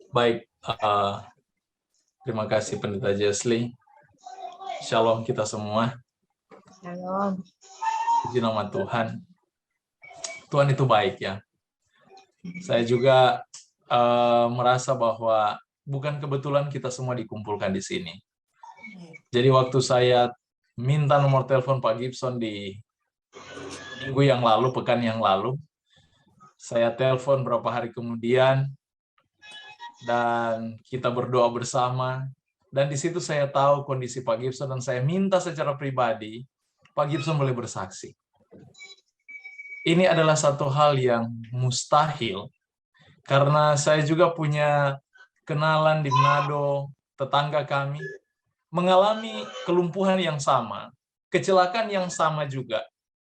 Baik, terima kasih Pendeta Jesli. Shalom kita semua. Shalom. Puji nama Tuhan. Tuhan itu baik ya. Saya juga merasa bahwa bukan kebetulan kita semua dikumpulkan di sini. Jadi waktu saya minta nomor telepon Pak Gibson di minggu yang lalu, pekan yang lalu, saya telepon beberapa hari kemudian, dan kita berdoa bersama. Dan di situ saya tahu kondisi Pak Gibson, dan saya minta secara pribadi, Pak Gibson boleh bersaksi. Ini adalah satu hal yang mustahil, karena saya juga punya kenalan di Manado, tetangga kami, mengalami kelumpuhan yang sama, kecelakaan yang sama juga.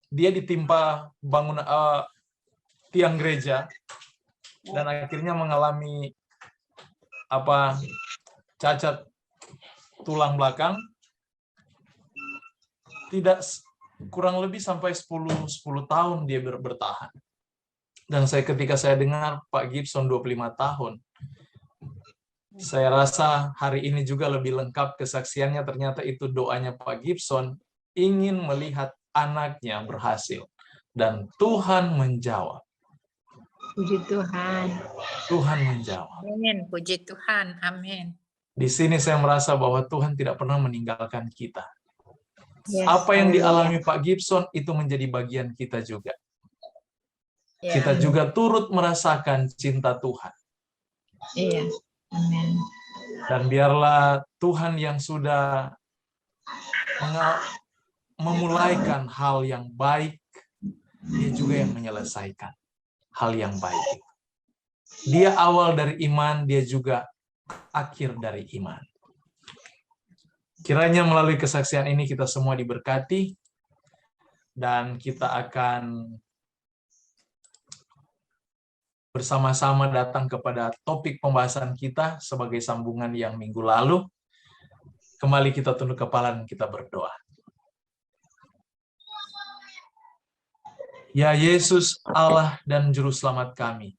Dia ditimpa bangunan tiang gereja, dan akhirnya mengalami cacat tulang belakang. Tidak kurang lebih sampai 10 tahun dia bertahan. Dan ketika saya dengar Pak Gibson 25 tahun, saya rasa hari ini juga lebih lengkap kesaksiannya. Ternyata itu doanya Pak Gibson, ingin melihat anaknya berhasil. Dan Tuhan menjawab. Puji Tuhan. Tuhan menjawab. Amin. Puji Tuhan. Amin. Di sini saya merasa bahwa Tuhan tidak pernah meninggalkan kita. Yes, apa yang dialami Pak Gibson itu menjadi bagian kita juga. Kita juga turut merasakan cinta Tuhan. Iya. Amin. Dan biarlah Tuhan yang sudah memulaikan hal yang baik, dia juga yang menyelesaikan hal yang baik. Dia awal dari iman, dia juga akhir dari iman. Kiranya melalui kesaksian ini kita semua diberkati, dan kita akan bersama-sama datang kepada topik pembahasan kita sebagai sambungan yang minggu lalu. Kembali kita tunduk kepala dan kita berdoa. Ya Yesus, Allah dan Juru Selamat kami,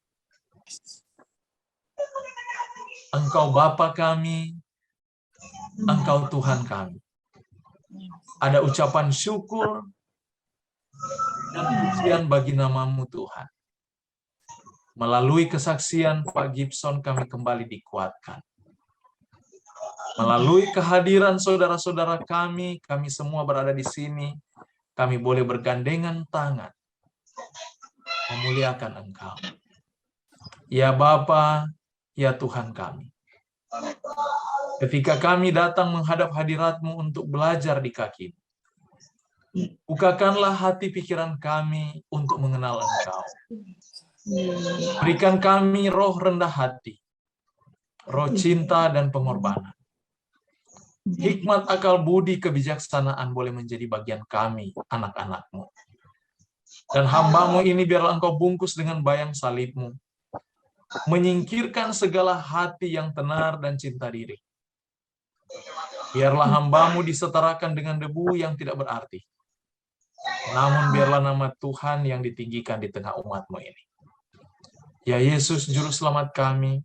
Engkau Bapa kami, Engkau Tuhan kami. Ada ucapan syukur dan pujian bagi nama-Mu Tuhan. Melalui kesaksian Pak Gibson kami kembali dikuatkan. Melalui kehadiran saudara-saudara kami semua berada di sini, kami boleh bergandengan tangan memuliakan Engkau. Ya Bapa, ya Tuhan kami. Ketika kami datang menghadap hadirat-Mu untuk belajar di kaki-Mu, bukakanlah hati pikiran kami untuk mengenal Engkau. Berikan kami roh rendah hati, roh cinta dan pengorbanan. Hikmat, akal budi, kebijaksanaan boleh menjadi bagian kami, anak-anak-Mu. Dan hamba-Mu ini biarlah Engkau bungkus dengan bayang salib-Mu, menyingkirkan segala hati yang tenar dan cinta diri. Biarlah hamba-Mu disetarakan dengan debu yang tidak berarti. Namun biarlah nama Tuhan yang ditinggikan di tengah umat-Mu ini. Ya Yesus, Juru Selamat kami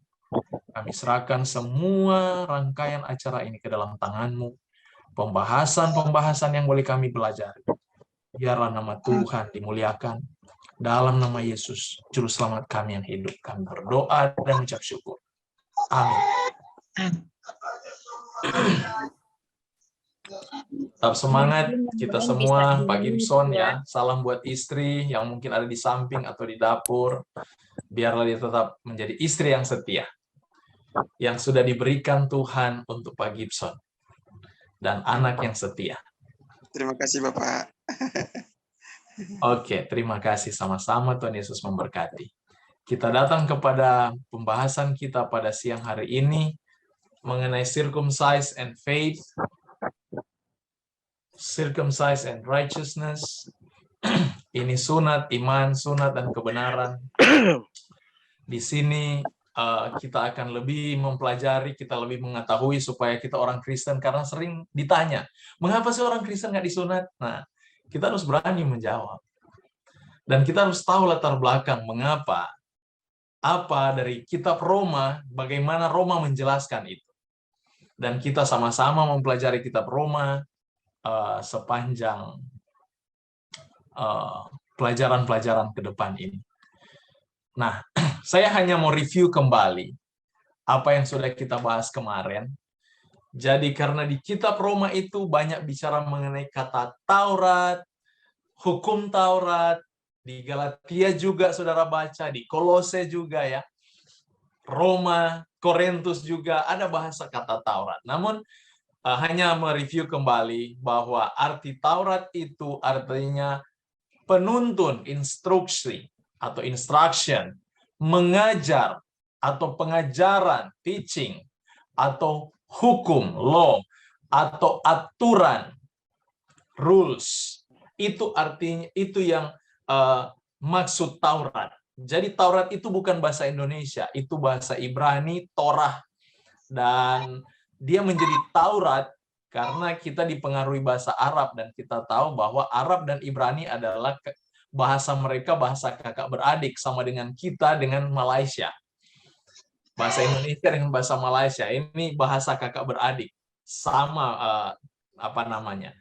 serahkan semua rangkaian acara ini ke dalam tangan-Mu. Pembahasan-pembahasan yang boleh kami pelajari. Biarlah nama Tuhan dimuliakan. Dalam nama Yesus, Juru Selamat kami yang hidup, kami berdoa dan mengucap syukur. Amin. Tetap semangat kita semua, Pak Gibson ya. Salam buat istri yang mungkin ada di samping atau di dapur. Biarlah dia tetap menjadi istri yang setia, yang sudah diberikan Tuhan untuk Pak Gibson, dan anak yang setia. Terima kasih Bapak. Oke, terima kasih sama-sama. Tuhan Yesus memberkati. Kita datang kepada pembahasan kita pada siang hari ini mengenai circumcise and faith, circumcise and righteousness. Ini sunat iman, sunat dan kebenaran. Di sini kita akan lebih mempelajari, kita lebih mengetahui supaya kita orang Kristen, karena sering ditanya, mengapa sih orang Kristen nggak disunat? Nah, kita harus berani menjawab. Dan kita harus tahu latar belakang mengapa apa dari kitab Roma, bagaimana Roma menjelaskan itu. Dan kita sama-sama mempelajari kitab Roma sepanjang pelajaran-pelajaran ke depan ini. Nah, saya hanya mau review kembali apa yang sudah kita bahas kemarin. Jadi karena di kitab Roma itu banyak bicara mengenai kata Taurat, hukum Taurat, di Galatia juga saudara baca, di Kolose juga ya. Roma, Korintus juga ada bahasa kata Taurat. Namun hanya mereview kembali bahwa arti Taurat itu artinya penuntun, instruksi atau instruction, mengajar atau pengajaran, teaching, atau hukum, law, atau aturan, rules. Itu artinya, itu yang maksud Taurat. Jadi Taurat itu bukan bahasa Indonesia, itu bahasa Ibrani, Torah. Dan dia menjadi Taurat karena kita dipengaruhi bahasa Arab, dan kita tahu bahwa Arab dan Ibrani adalah bahasa mereka, bahasa kakak beradik, sama dengan kita dengan Malaysia. Bahasa Indonesia dengan bahasa Malaysia, ini bahasa kakak beradik, sama apa namanya.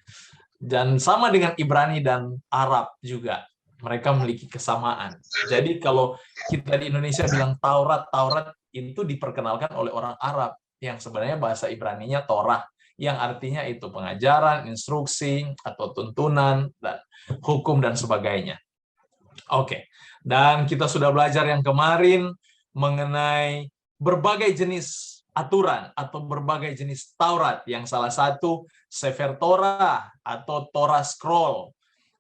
Dan sama dengan Ibrani dan Arab juga. Mereka memiliki kesamaan. Jadi kalau kita di Indonesia bilang Taurat, Taurat itu diperkenalkan oleh orang Arab, yang sebenarnya bahasa Ibraninya Torah, yang artinya itu pengajaran, instruksi, atau tuntunan, dan hukum, dan sebagainya. Oke, dan kita sudah belajar yang kemarin mengenai berbagai jenis aturan atau berbagai jenis Taurat, yang salah satu Sefer Torah atau Torah Scroll,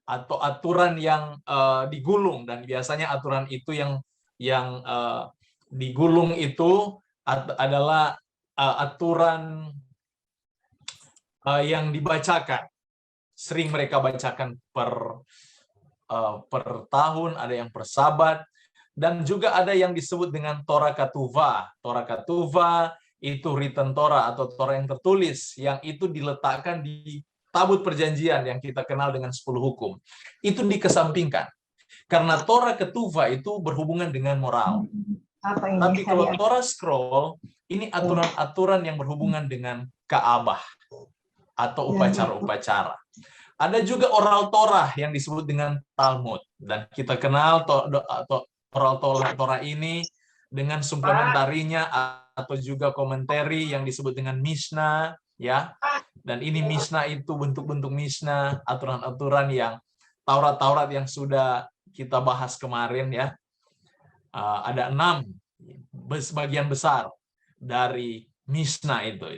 atau aturan yang digulung, dan biasanya aturan itu yang digulung itu adalah aturan yang dibacakan. Sering mereka bacakan per tahun, ada yang per Sabat, dan juga ada yang disebut dengan Torah Ketuvah. Torah Ketuvah itu written Torah atau Torah yang tertulis, yang itu diletakkan di tabut perjanjian yang kita kenal dengan 10 hukum. Itu dikesampingkan. Karena Torah Ketuvah itu berhubungan dengan moral. Tapi kalau Torah Scroll, ini aturan-aturan yang berhubungan dengan Ka'bah atau upacara-upacara. Ada juga oral Torah yang disebut dengan Talmud. Dan kita kenal oral Torah ini dengan suplementarinya atau juga komentari yang disebut dengan Mishnah, ya. Dan ini Mishnah itu bentuk-bentuk Mishnah, aturan-aturan yang Taurat-Taurat yang sudah kita bahas kemarin, ya. Ada 6 sebagian besar dari Mishnah itu.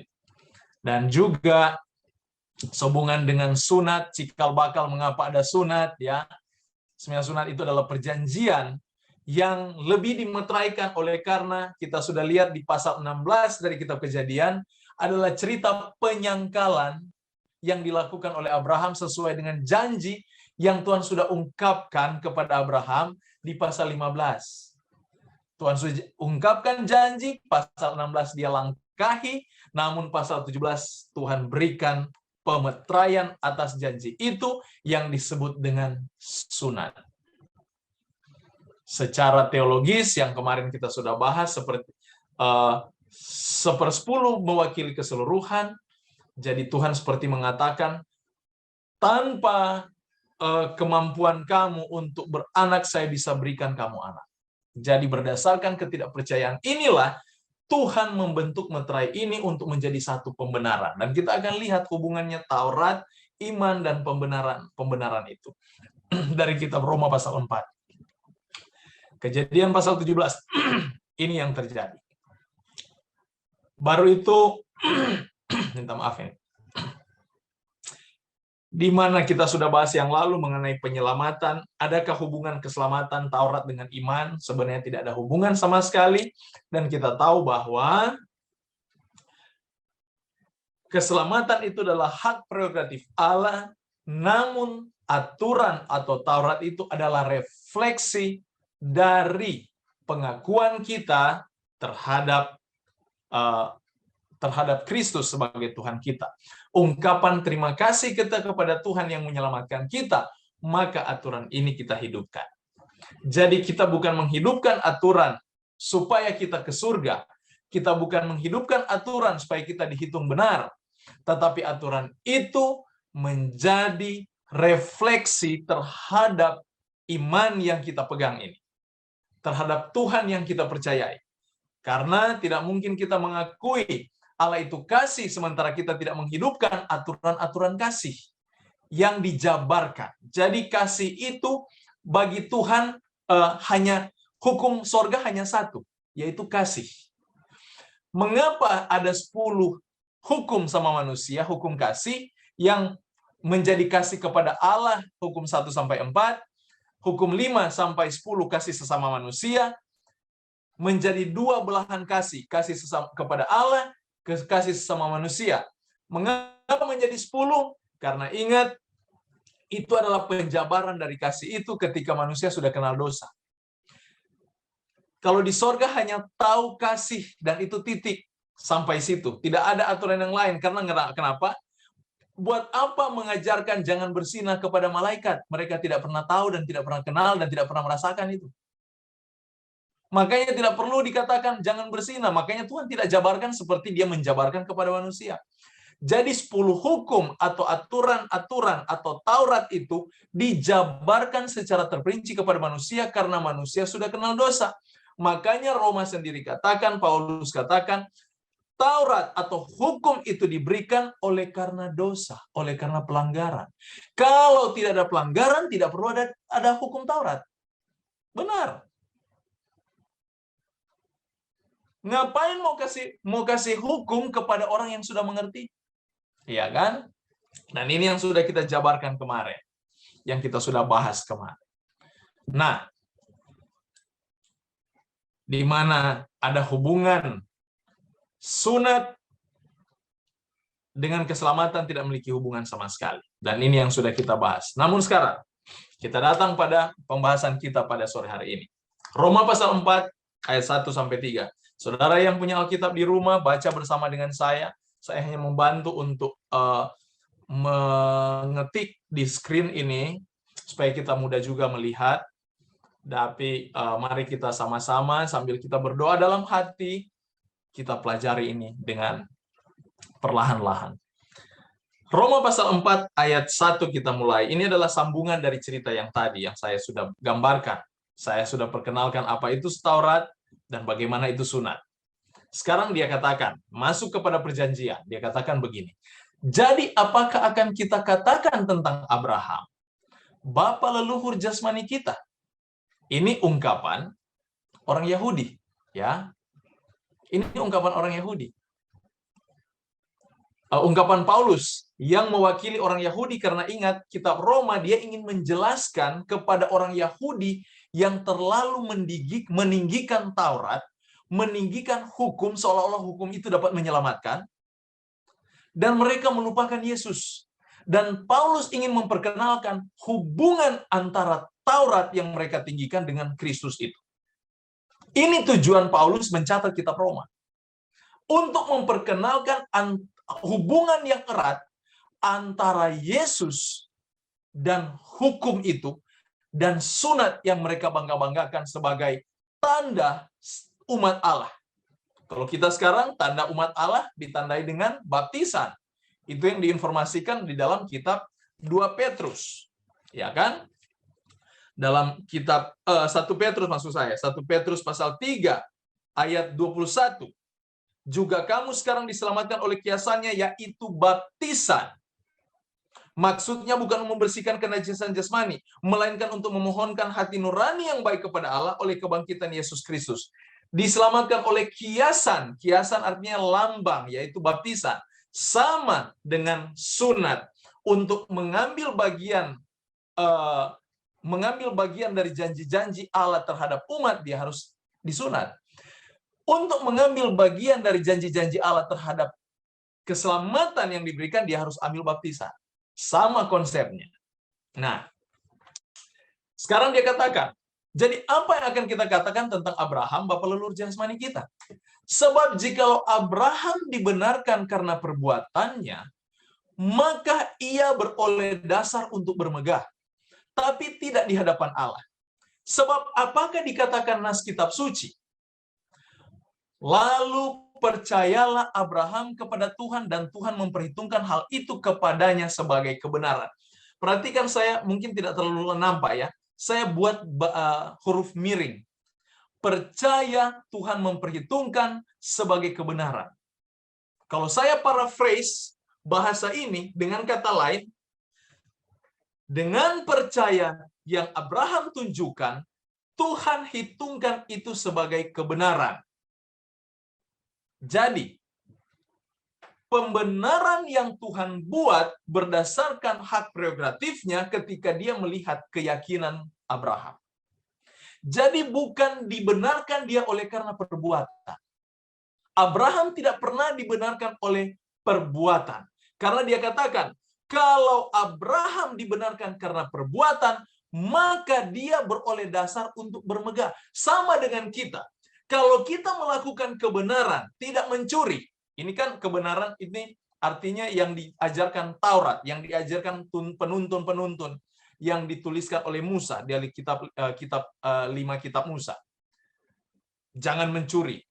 Dan juga sehubungan dengan sunat, cikal bakal mengapa ada sunat, ya. Sebenarnya sunat itu adalah perjanjian yang lebih dimeteraikan oleh karena kita sudah lihat di pasal 16 dari kitab Kejadian adalah cerita penyangkalan yang dilakukan oleh Abraham sesuai dengan janji yang Tuhan sudah ungkapkan kepada Abraham di pasal 15. Tuhan sudah ungkapkan janji, pasal 16 dia langkahi, namun pasal 17 Tuhan berikan pemeteraian atas janji itu yang disebut dengan sunat. Secara teologis yang kemarin kita sudah bahas, seperti 1/10 mewakili keseluruhan. Jadi Tuhan seperti mengatakan, tanpa kemampuan kamu untuk beranak, saya bisa berikan kamu anak. Jadi berdasarkan ketidakpercayaan inilah Tuhan membentuk meterai ini untuk menjadi satu pembenaran. Dan kita akan lihat hubungannya Taurat, iman, dan pembenaran itu. Dari kitab Roma pasal 4. Kejadian pasal 17. Ini yang terjadi. Baru itu, minta maaf ya. Di mana kita sudah bahas yang lalu mengenai penyelamatan, adakah hubungan keselamatan Taurat dengan iman? Sebenarnya tidak ada hubungan sama sekali, dan kita tahu bahwa keselamatan itu adalah hak prerogatif Allah, namun aturan atau Taurat itu adalah refleksi dari pengakuan kita terhadap Kristus sebagai Tuhan kita. Ungkapan terima kasih kita kepada Tuhan yang menyelamatkan kita, maka aturan ini kita hidupkan. Jadi kita bukan menghidupkan aturan supaya kita ke surga. Kita bukan menghidupkan aturan supaya kita dihitung benar, tetapi aturan itu menjadi refleksi terhadap iman yang kita pegang ini, terhadap Tuhan yang kita percayai. Karena tidak mungkin kita mengakui Allah itu kasih sementara kita tidak menghidupkan aturan-aturan kasih yang dijabarkan. Jadi kasih itu bagi Tuhan hanya hukum sorga hanya satu, yaitu kasih. Mengapa ada 10 hukum sama manusia, hukum kasih yang menjadi kasih kepada Allah, hukum 1-4, hukum 5-10 kasih sesama manusia, menjadi 2 belahan kasih sesama kepada Allah, kasih sesama manusia. Mengapa menjadi 10? Karena ingat, itu adalah penjabaran dari kasih itu ketika manusia sudah kenal dosa. Kalau di sorga hanya tahu kasih dan itu titik sampai situ. Tidak ada aturan yang lain. Karena kenapa? Buat apa mengajarkan jangan berzinah kepada malaikat? Mereka tidak pernah tahu dan tidak pernah kenal dan tidak pernah merasakan itu. Makanya tidak perlu dikatakan jangan berzinah. Makanya Tuhan tidak jabarkan seperti dia menjabarkan kepada manusia. Jadi 10 hukum atau aturan-aturan atau Taurat itu dijabarkan secara terperinci kepada manusia karena manusia sudah kenal dosa. Makanya Roma sendiri katakan, Paulus katakan, Taurat atau hukum itu diberikan oleh karena dosa, oleh karena pelanggaran. Kalau tidak ada pelanggaran, tidak perlu ada hukum Taurat. Benar. Ngapain mau kasih hukum kepada orang yang sudah mengerti? Iya kan? Dan ini yang sudah kita jabarkan kemarin. Yang kita sudah bahas kemarin. Nah, di mana ada hubungan sunat dengan keselamatan tidak memiliki hubungan sama sekali. Dan ini yang sudah kita bahas. Namun sekarang, kita datang pada pembahasan kita pada sore hari ini. Roma pasal 4, ayat 1-3. Saudara yang punya Alkitab di rumah, baca bersama dengan saya. Saya hanya membantu untuk mengetik di screen ini, supaya kita mudah juga melihat. Tapi mari kita sama-sama, sambil kita berdoa dalam hati, kita pelajari ini dengan perlahan-lahan. Roma pasal 4, ayat 1 kita mulai. Ini adalah sambungan dari cerita yang tadi, yang saya sudah gambarkan. Saya sudah perkenalkan apa itu Taurat, dan bagaimana itu sunat. Sekarang dia katakan, masuk kepada perjanjian. Dia katakan begini, jadi apakah akan kita katakan tentang Abraham, bapa leluhur jasmani kita? Ini ungkapan orang Yahudi. Ya, ini ungkapan orang Yahudi. Ungkapan Paulus yang mewakili orang Yahudi, karena ingat, kitab Roma dia ingin menjelaskan kepada orang Yahudi yang terlalu meninggikan Taurat, meninggikan hukum, seolah-olah hukum itu dapat menyelamatkan, dan mereka melupakan Yesus. Dan Paulus ingin memperkenalkan hubungan antara Taurat yang mereka tinggikan dengan Kristus itu. Ini tujuan Paulus mencatat kitab Roma. Untuk memperkenalkan hubungan yang erat antara Yesus dan hukum itu, dan sunat yang mereka bangga-banggakan sebagai tanda umat Allah. Kalau kita sekarang, tanda umat Allah ditandai dengan baptisan. Itu yang diinformasikan di dalam kitab 2 Petrus. Ya kan? Dalam kitab 1 Petrus maksud saya, 1 Petrus pasal 3 ayat 21. Juga kamu sekarang diselamatkan oleh kiasannya, yaitu baptisan. Maksudnya bukan membersihkan kenajisan jasmani, melainkan untuk memohonkan hati nurani yang baik kepada Allah oleh kebangkitan Yesus Kristus. Diselamatkan oleh kiasan. Kiasan artinya lambang, yaitu baptisan. Sama dengan sunat. Untuk mengambil bagian dari janji-janji Allah terhadap umat, dia harus disunat. Untuk mengambil bagian dari janji-janji Allah terhadap keselamatan yang diberikan, dia harus ambil baptisan. Sama konsepnya. Nah, sekarang dia katakan, jadi apa yang akan kita katakan tentang Abraham, bapa leluhur jasmani kita? Sebab jikalau Abraham dibenarkan karena perbuatannya, maka ia beroleh dasar untuk bermegah, tapi tidak di hadapan Allah. Sebab apakah dikatakan nas kitab suci? Lalu percayalah Abraham kepada Tuhan dan Tuhan memperhitungkan hal itu kepadanya sebagai kebenaran. Perhatikan, saya mungkin tidak terlalu nampak ya. Saya buat huruf miring. Percaya Tuhan memperhitungkan sebagai kebenaran. Kalau saya paraphrase bahasa ini dengan kata lain, dengan percaya yang Abraham tunjukkan, Tuhan hitungkan itu sebagai kebenaran. Jadi, pembenaran yang Tuhan buat berdasarkan hak prerogatifnya ketika dia melihat keyakinan Abraham. Jadi bukan dibenarkan dia oleh karena perbuatan. Abraham tidak pernah dibenarkan oleh perbuatan. Karena dia katakan, kalau Abraham dibenarkan karena perbuatan, maka dia beroleh dasar untuk bermegah. Sama dengan kita. Kalau kita melakukan kebenaran, tidak mencuri. Ini kan kebenaran ini artinya yang diajarkan Taurat, yang diajarkan penuntun-penuntun yang dituliskan oleh Musa dari kitab 5 kitab Musa. Jangan mencuri.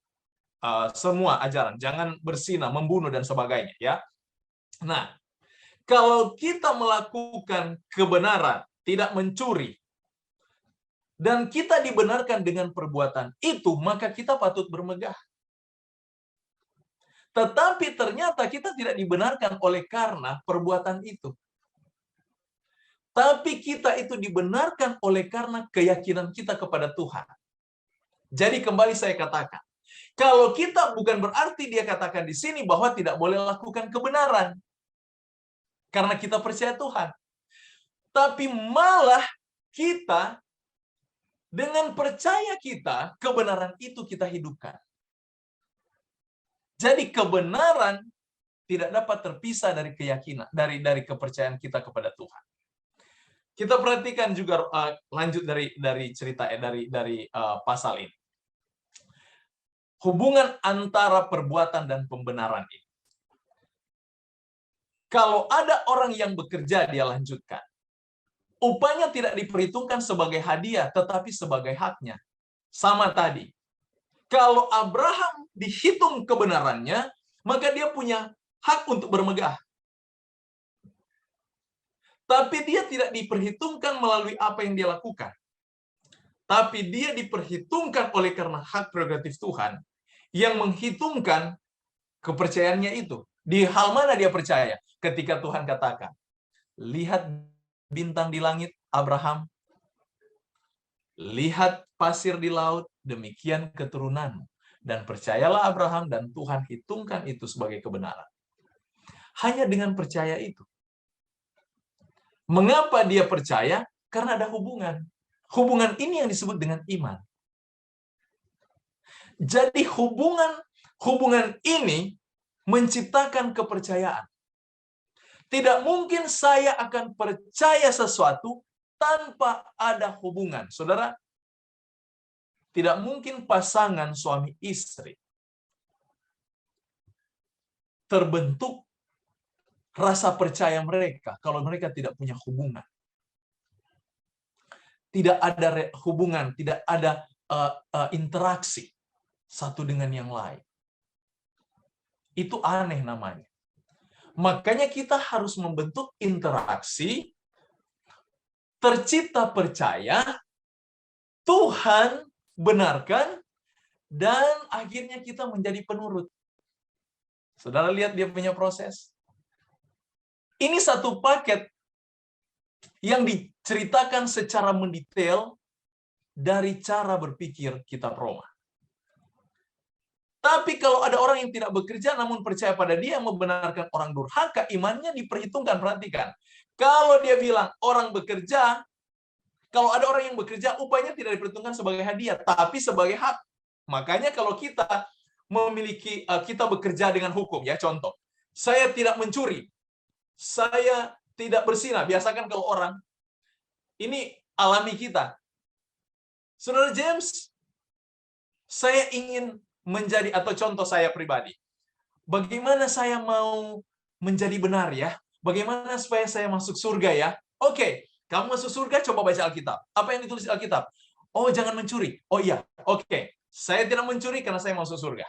Semua ajaran, jangan berzina, membunuh dan sebagainya, ya. Nah, kalau kita melakukan kebenaran, tidak mencuri, dan kita dibenarkan dengan perbuatan itu, maka kita patut bermegah. Tetapi ternyata kita tidak dibenarkan oleh karena perbuatan itu. Tapi kita itu dibenarkan oleh karena keyakinan kita kepada Tuhan. Jadi kembali saya katakan, kalau kita bukan berarti dia katakan di sini bahwa tidak boleh lakukan kebenaran. Karena kita percaya Tuhan. Tapi malah kita, dengan percaya kita, kebenaran itu kita hidupkan. Jadi kebenaran tidak dapat terpisah dari keyakinan, dari kepercayaan kita kepada Tuhan. Kita perhatikan juga lanjut dari cerita dari pasal ini. Hubungan antara perbuatan dan pembenaran ini. Kalau ada orang yang bekerja, dia lanjutkan. Upahnya tidak diperhitungkan sebagai hadiah, tetapi sebagai haknya. Sama tadi. Kalau Abraham dihitung kebenarannya, maka dia punya hak untuk bermegah. Tapi dia tidak diperhitungkan melalui apa yang dia lakukan. Tapi dia diperhitungkan oleh karena hak prerogatif Tuhan yang menghitungkan kepercayaannya itu. Di hal mana dia percaya? Ketika Tuhan katakan, lihat bintang di langit, Abraham. Lihat pasir di laut, demikian keturunanmu. Dan percayalah Abraham, dan Tuhan hitungkan itu sebagai kebenaran. Hanya dengan percaya itu. Mengapa dia percaya? Karena ada hubungan. Hubungan ini yang disebut dengan iman. Jadi hubungan ini menciptakan kepercayaan. Tidak mungkin saya akan percaya sesuatu tanpa ada hubungan. Saudara, tidak mungkin pasangan suami istri terbentuk rasa percaya mereka kalau mereka tidak punya hubungan. Tidak ada hubungan, tidak ada interaksi satu dengan yang lain. Itu aneh namanya. Makanya kita harus membentuk interaksi, tercipta percaya, Tuhan benarkan, dan akhirnya kita menjadi penurut. Saudara lihat dia punya proses. Ini satu paket yang diceritakan secara mendetail dari cara berpikir kitab Roma. Tapi kalau ada orang yang tidak bekerja namun percaya pada dia yang membenarkan orang durhaka, imannya diperhitungkan. Perhatikan. Kalau dia bilang orang bekerja, kalau ada orang yang bekerja, upahnya tidak diperhitungkan sebagai hadiah, tapi sebagai hak. Makanya kalau kita kita bekerja dengan hukum, ya contoh. Saya tidak mencuri. Saya tidak berzina. Biasakan kalau orang, ini alami kita. Saudara James, saya ingin menjadi, atau contoh saya pribadi, bagaimana saya mau menjadi benar ya? Bagaimana supaya saya masuk surga ya? Oke, kamu masuk surga, coba baca Alkitab. Apa yang ditulis Alkitab? Oh, jangan mencuri. Oh iya, oke. Saya tidak mencuri karena saya masuk surga.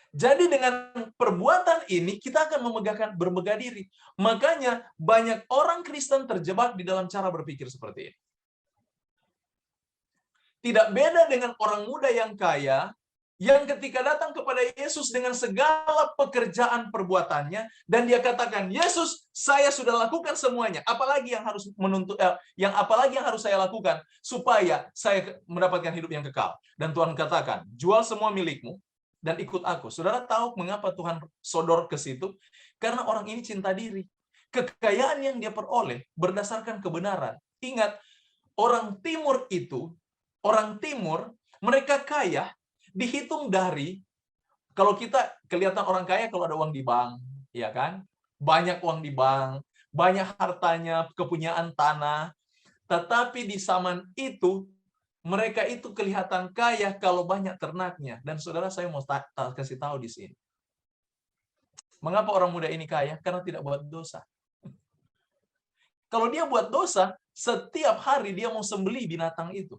Jadi dengan perbuatan ini kita akan bermegah diri. Makanya banyak orang Kristen terjebak di dalam cara berpikir seperti ini. Tidak beda dengan orang muda yang kaya, yang ketika datang kepada Yesus dengan segala pekerjaan perbuatannya, dan dia katakan, Yesus, saya sudah lakukan semuanya. Apalagi yang harus apalagi yang harus saya lakukan supaya saya mendapatkan hidup yang kekal? Dan Tuhan katakan, jual semua milikmu dan ikut aku. Saudara tahu mengapa Tuhan sodor ke situ? Karena orang ini cinta diri. Kekayaan yang dia peroleh berdasarkan kebenaran. Ingat, orang Timur, mereka kaya, dihitung dari, kalau kita kelihatan orang kaya kalau ada uang di bank, ya kan? Banyak uang di bank, banyak hartanya, kepunyaan tanah. Tetapi di zaman itu, mereka itu kelihatan kaya kalau banyak ternaknya. Dan saudara, saya mau kasih tahu di sini. Mengapa orang muda ini kaya? Karena tidak buat dosa. Kalau dia buat dosa, setiap hari dia mau sembelih binatang itu.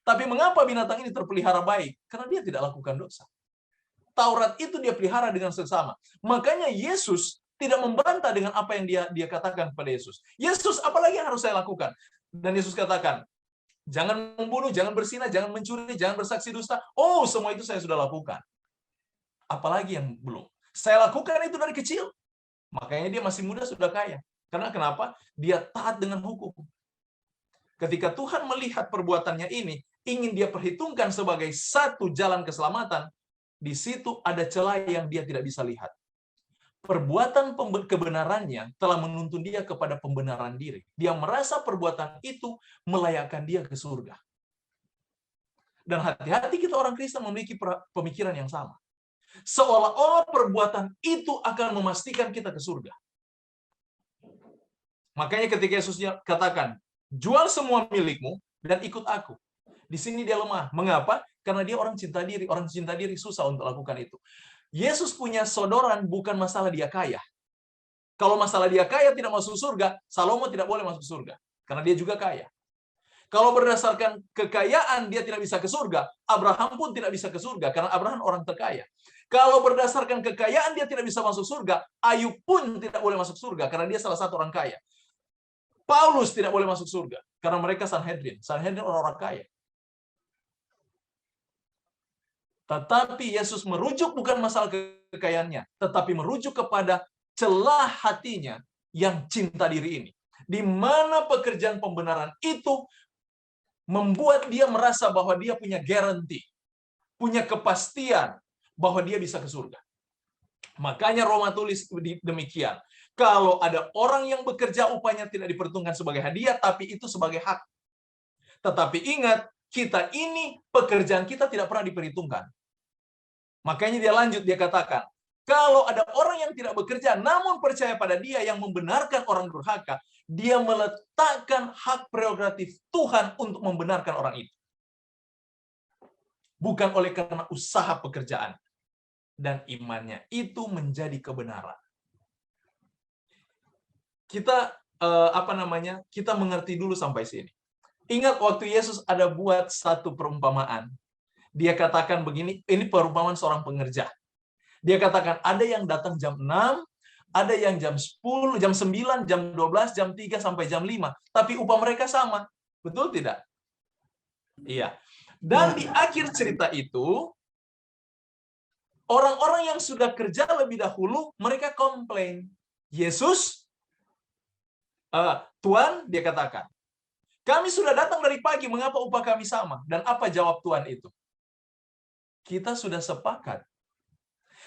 Tapi mengapa binatang ini terpelihara baik? Karena dia tidak lakukan dosa. Taurat itu dia pelihara dengan seksama. Makanya Yesus tidak membantah dengan apa yang dia katakan kepada Yesus. Yesus, apalagi yang harus saya lakukan? Dan Yesus katakan, jangan membunuh, jangan berzina, jangan mencuri, jangan bersaksi dusta. Oh, semua itu saya sudah lakukan. Apalagi yang belum? Saya lakukan itu dari kecil. Makanya dia masih muda sudah kaya. Karena kenapa? Dia taat dengan hukum. Ketika Tuhan melihat perbuatannya ini, ingin dia perhitungkan sebagai satu jalan keselamatan, di situ ada celah yang dia tidak bisa lihat. Perbuatan kebenarannya telah menuntun dia kepada pembenaran diri. Dia merasa perbuatan itu melayakkan dia ke surga. Dan hati-hati kita orang Kristen memiliki pemikiran yang sama. Seolah-olah perbuatan itu akan memastikan kita ke surga. Makanya ketika Yesus katakan, jual semua milikmu dan ikut aku. Di sini dia lemah. Mengapa? Karena dia orang cinta diri. Orang cinta diri susah untuk lakukan itu. Yesus punya sodoran bukan masalah dia kaya. Kalau masalah dia kaya tidak masuk surga, Salomo tidak boleh masuk surga. Karena dia juga kaya. Kalau berdasarkan kekayaan dia tidak bisa ke surga, Abraham pun tidak bisa ke surga. Karena Abraham orang terkaya. Kalau berdasarkan kekayaan dia tidak bisa masuk surga, Ayub pun tidak boleh masuk surga. Karena dia salah satu orang kaya. Paulus tidak boleh masuk surga. Karena mereka Sanhedrin. Sanhedrin orang-orang kaya. Tetapi Yesus merujuk bukan masalah kekayaannya, tetapi merujuk kepada celah hatinya yang cinta diri ini. Di mana pekerjaan pembenaran itu membuat dia merasa bahwa dia punya guarantee, punya kepastian bahwa dia bisa ke surga. Makanya Roma tulis demikian. Kalau ada orang yang bekerja upahnya tidak diperhitungkan sebagai hadiah, tapi itu sebagai hak. Tetapi ingat, kita ini pekerjaan kita tidak pernah diperhitungkan. Makanya dia lanjut, dia katakan, kalau ada orang yang tidak bekerja, namun percaya pada dia yang membenarkan orang durhaka, dia meletakkan hak prerogatif Tuhan untuk membenarkan orang itu. Bukan oleh karena usaha pekerjaan. Dan imannya itu menjadi kebenaran. Kita, kita mengerti dulu sampai sini. Ingat waktu Yesus ada buat satu perumpamaan. Dia katakan begini, ini perumpamaan seorang pengerja. Dia katakan, ada yang datang jam 6, ada yang jam 10, jam 9, jam 12, jam 3, sampai jam 5. Tapi upah mereka sama. Betul tidak? Iya. Dan di akhir cerita itu, orang-orang yang sudah kerja lebih dahulu, mereka komplain. Yesus, Tuhan, dia katakan, kami sudah datang dari pagi, mengapa upah kami sama? Dan apa jawab Tuhan itu? Kita sudah sepakat.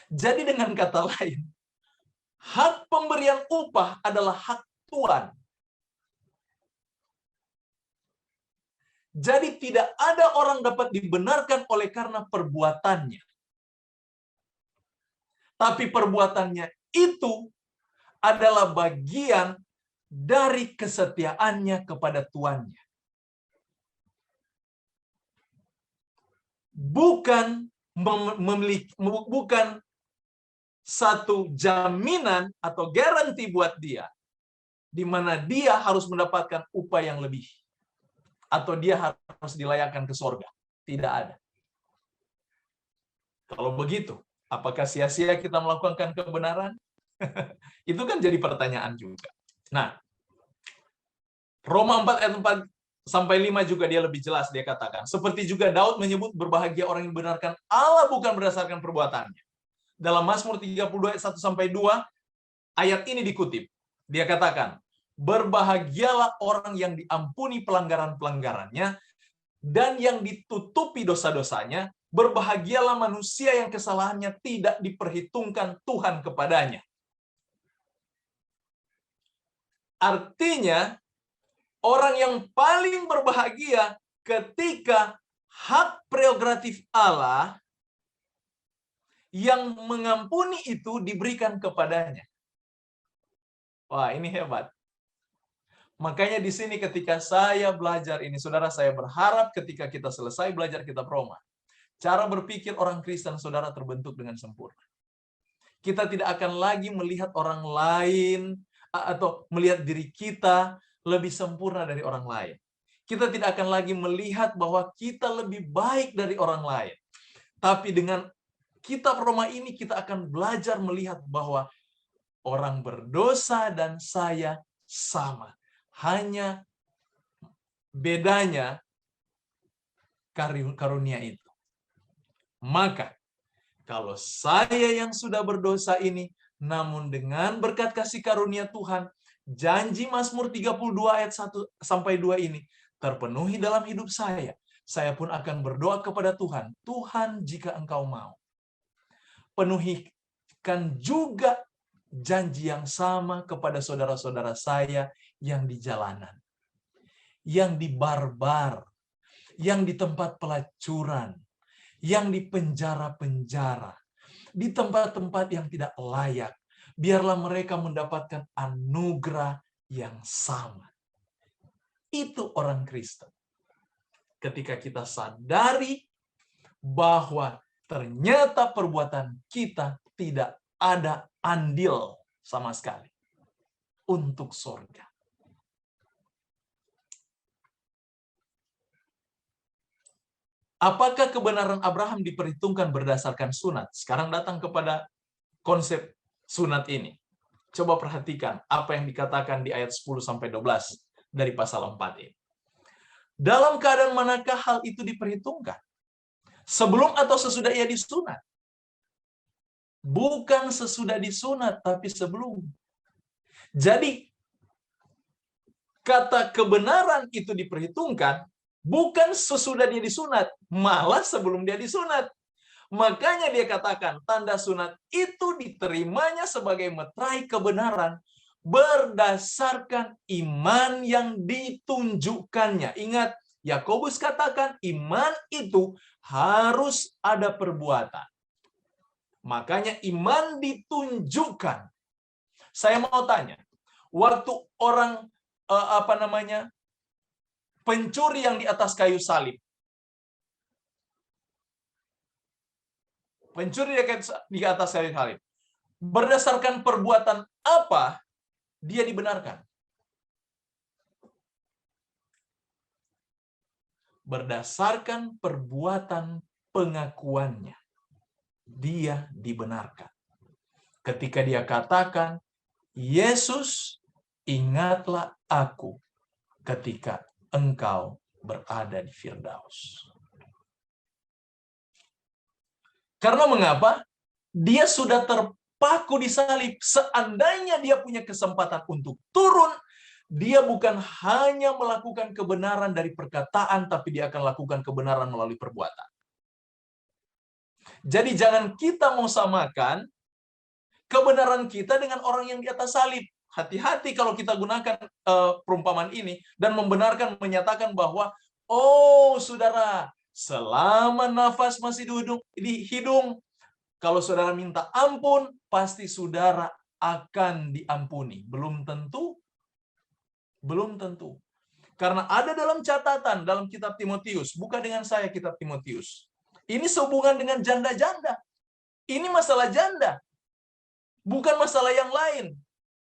Jadi dengan kata lain, hak pemberian upah adalah hak Tuhan. Jadi tidak ada orang dapat dibenarkan oleh karena perbuatannya. Tapi perbuatannya itu adalah bagian dari kesetiaannya kepada Tuannya. Bukan satu jaminan atau garansi buat dia, di mana dia harus mendapatkan upah yang lebih, atau dia harus dilayakkan ke surga. Tidak ada. Kalau begitu, apakah sia-sia kita melakukan kebenaran? Itu kan jadi pertanyaan juga. Nah, Roma 4 ayat 4 sampai 5 juga dia lebih jelas, dia katakan. Seperti juga Daud menyebut berbahagia orang yang membenarkan Allah bukan berdasarkan perbuatannya. Dalam Mazmur 32 ayat 1 sampai 2, ayat ini dikutip. Dia katakan, berbahagialah orang yang diampuni pelanggaran-pelanggarannya dan yang ditutupi dosa-dosanya. Berbahagialah manusia yang kesalahannya tidak diperhitungkan Tuhan kepadanya. Artinya, orang yang paling berbahagia ketika hak prerogatif Allah yang mengampuni itu diberikan kepadanya. Wah, ini hebat. Makanya di sini ketika saya belajar ini, saudara, saya berharap ketika kita selesai belajar kitab Roma, cara berpikir orang Kristen, saudara, terbentuk dengan sempurna. Kita tidak akan lagi melihat orang lain atau melihat diri kita lebih sempurna dari orang lain. Kita tidak akan lagi melihat bahwa kita lebih baik dari orang lain. Tapi dengan kitab Roma ini kita akan belajar melihat bahwa orang berdosa dan saya sama. Hanya bedanya karunia itu. Maka, kalau saya yang sudah berdosa ini, namun dengan berkat kasih karunia Tuhan, janji Mazmur 32 ayat 1 sampai 2 ini terpenuhi dalam hidup saya pun akan berdoa kepada Tuhan, Tuhan jika Engkau mau, penuhikan juga janji yang sama kepada saudara-saudara saya yang di jalanan, yang di barbar, yang di tempat pelacuran, yang di penjara-penjara, di tempat-tempat yang tidak layak. Biarlah mereka mendapatkan anugerah yang sama. Itu orang Kristen. Ketika kita sadari bahwa ternyata perbuatan kita tidak ada andil sama sekali untuk surga. Apakah kebenaran Abraham diperhitungkan berdasarkan sunat? Sekarang datang kepada konsep sunat ini. Coba perhatikan apa yang dikatakan di ayat 10-12 dari pasal 4 ini. Dalam keadaan manakah hal itu diperhitungkan? Sebelum atau sesudah ia disunat? Bukan sesudah disunat, tapi sebelum. Jadi, kata kebenaran itu diperhitungkan bukan sesudah dia disunat, malah sebelum dia disunat. Makanya dia katakan, tanda sunat itu diterimanya sebagai meterai kebenaran berdasarkan iman yang ditunjukkannya. Ingat, Yakobus katakan iman itu harus ada perbuatan. Makanya iman ditunjukkan. Saya mau tanya, waktu orang pencuri yang di atas kayu salib, pencuri di atas kayu salib, berdasarkan perbuatan apa dia dibenarkan? Berdasarkan perbuatan pengakuannya, dia dibenarkan. Ketika dia katakan, Yesus, ingatlah aku ketika Engkau berada di Firdaus. Karena mengapa? Dia sudah terpaku di salib. Seandainya dia punya kesempatan untuk turun, dia bukan hanya melakukan kebenaran dari perkataan, tapi dia akan lakukan kebenaran melalui perbuatan. Jadi jangan kita mau samakan kebenaran kita dengan orang yang di atas salib. Hati-hati kalau kita gunakan perumpamaan ini dan membenarkan, menyatakan bahwa, oh saudara, selama nafas masih di hidung, kalau saudara minta ampun, pasti saudara akan diampuni. Belum tentu. Belum tentu. Karena ada dalam catatan, dalam kitab Timotius, bukan dengan saya kitab Timotius. Ini sehubungan dengan janda-janda. Ini masalah janda. Bukan masalah yang lain.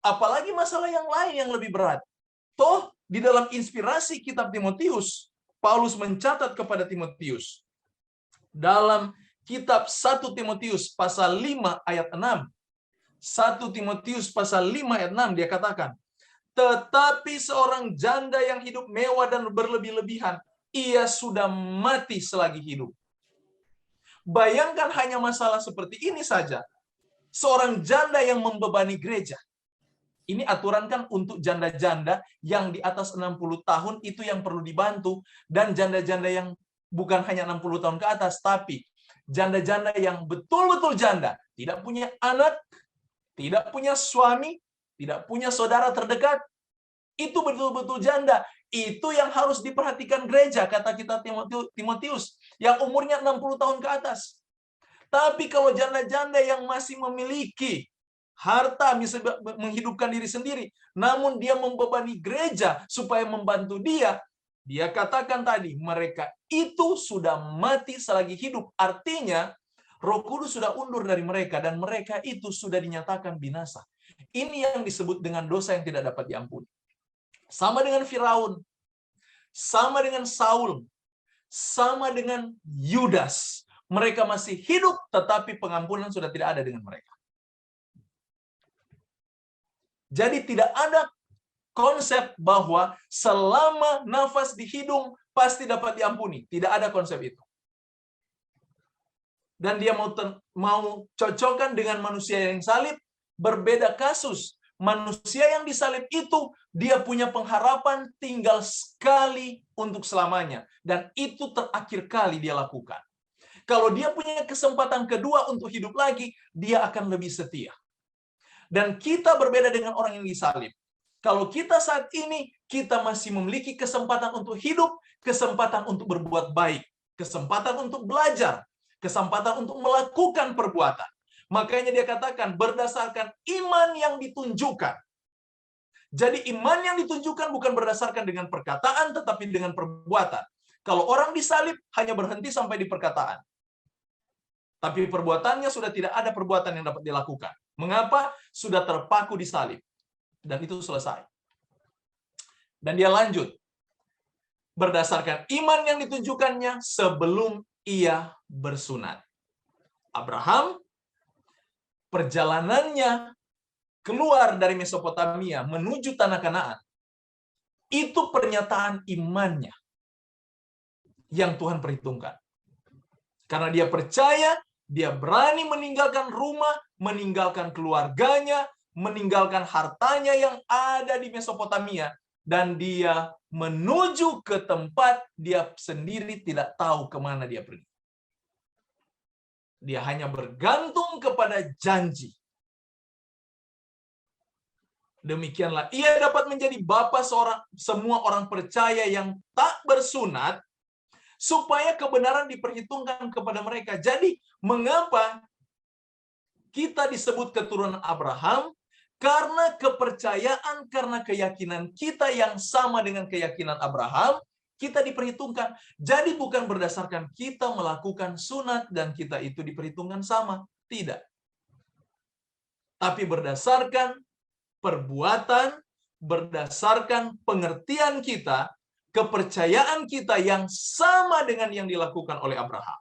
Apalagi masalah yang lain yang lebih berat. Toh, di dalam inspirasi kitab Timotius, Paulus mencatat kepada Timotius dalam kitab 1 Timotius pasal 5 ayat 6. 1 Timotius pasal 5 ayat 6 dia katakan, tetapi seorang janda yang hidup mewah dan berlebih-lebihan, ia sudah mati selagi hidup. Bayangkan hanya masalah seperti ini saja. Seorang janda yang membebani gereja. Ini aturan kan untuk janda-janda yang di atas 60 tahun itu yang perlu dibantu. Dan janda-janda yang bukan hanya 60 tahun ke atas, tapi janda-janda yang betul-betul janda. Tidak punya anak, tidak punya suami, tidak punya saudara terdekat. Itu betul-betul janda. Itu yang harus diperhatikan gereja, kata kita Timotius, yang umurnya 60 tahun ke atas. Tapi kalau janda-janda yang masih memiliki harta, bisa menghidupkan diri sendiri, namun dia membebani gereja supaya membantu dia, dia katakan tadi, mereka itu sudah mati selagi hidup. Artinya, Roh Kudus sudah undur dari mereka, dan mereka itu sudah dinyatakan binasa. Ini yang disebut dengan dosa yang tidak dapat diampuni. Sama dengan Firaun, sama dengan Saul, sama dengan Yudas. Mereka masih hidup, tetapi pengampunan sudah tidak ada dengan mereka. Jadi tidak ada konsep bahwa selama nafas di hidung pasti dapat diampuni. Tidak ada konsep itu. Dan dia mau cocokkan dengan manusia yang salib, berbeda kasus. Manusia yang disalib itu, dia punya pengharapan tinggal sekali untuk selamanya. Dan itu terakhir kali dia lakukan. Kalau dia punya kesempatan kedua untuk hidup lagi, dia akan lebih setia. Dan kita berbeda dengan orang yang disalib. Kalau kita saat ini, kita masih memiliki kesempatan untuk hidup, kesempatan untuk berbuat baik, kesempatan untuk belajar, kesempatan untuk melakukan perbuatan. Makanya dia katakan berdasarkan iman yang ditunjukkan. Jadi iman yang ditunjukkan bukan berdasarkan dengan perkataan, tetapi dengan perbuatan. Kalau orang disalib hanya berhenti sampai di perkataan. Tapi perbuatannya sudah tidak ada perbuatan yang dapat dilakukan. Mengapa? Sudah terpaku di salib. Dan itu selesai. Dan dia lanjut. Berdasarkan iman yang ditunjukkannya sebelum ia bersunat. Abraham, perjalanannya keluar dari Mesopotamia menuju tanah Kanaan. Itu pernyataan imannya yang Tuhan perhitungkan. Karena dia percaya, dia berani meninggalkan rumah, meninggalkan keluarganya, meninggalkan hartanya yang ada di Mesopotamia, dan dia menuju ke tempat dia sendiri tidak tahu kemana dia pergi. Dia hanya bergantung kepada janji. Demikianlah ia dapat menjadi bapa semua orang percaya yang tak bersunat, supaya kebenaran diperhitungkan kepada mereka. Jadi, mengapa kita disebut keturunan Abraham? Karena kepercayaan, karena keyakinan kita yang sama dengan keyakinan Abraham, kita diperhitungkan. Jadi bukan berdasarkan kita melakukan sunat dan kita itu diperhitungkan sama. Tidak. Tapi berdasarkan perbuatan, berdasarkan pengertian kita, kepercayaan kita yang sama dengan yang dilakukan oleh Abraham.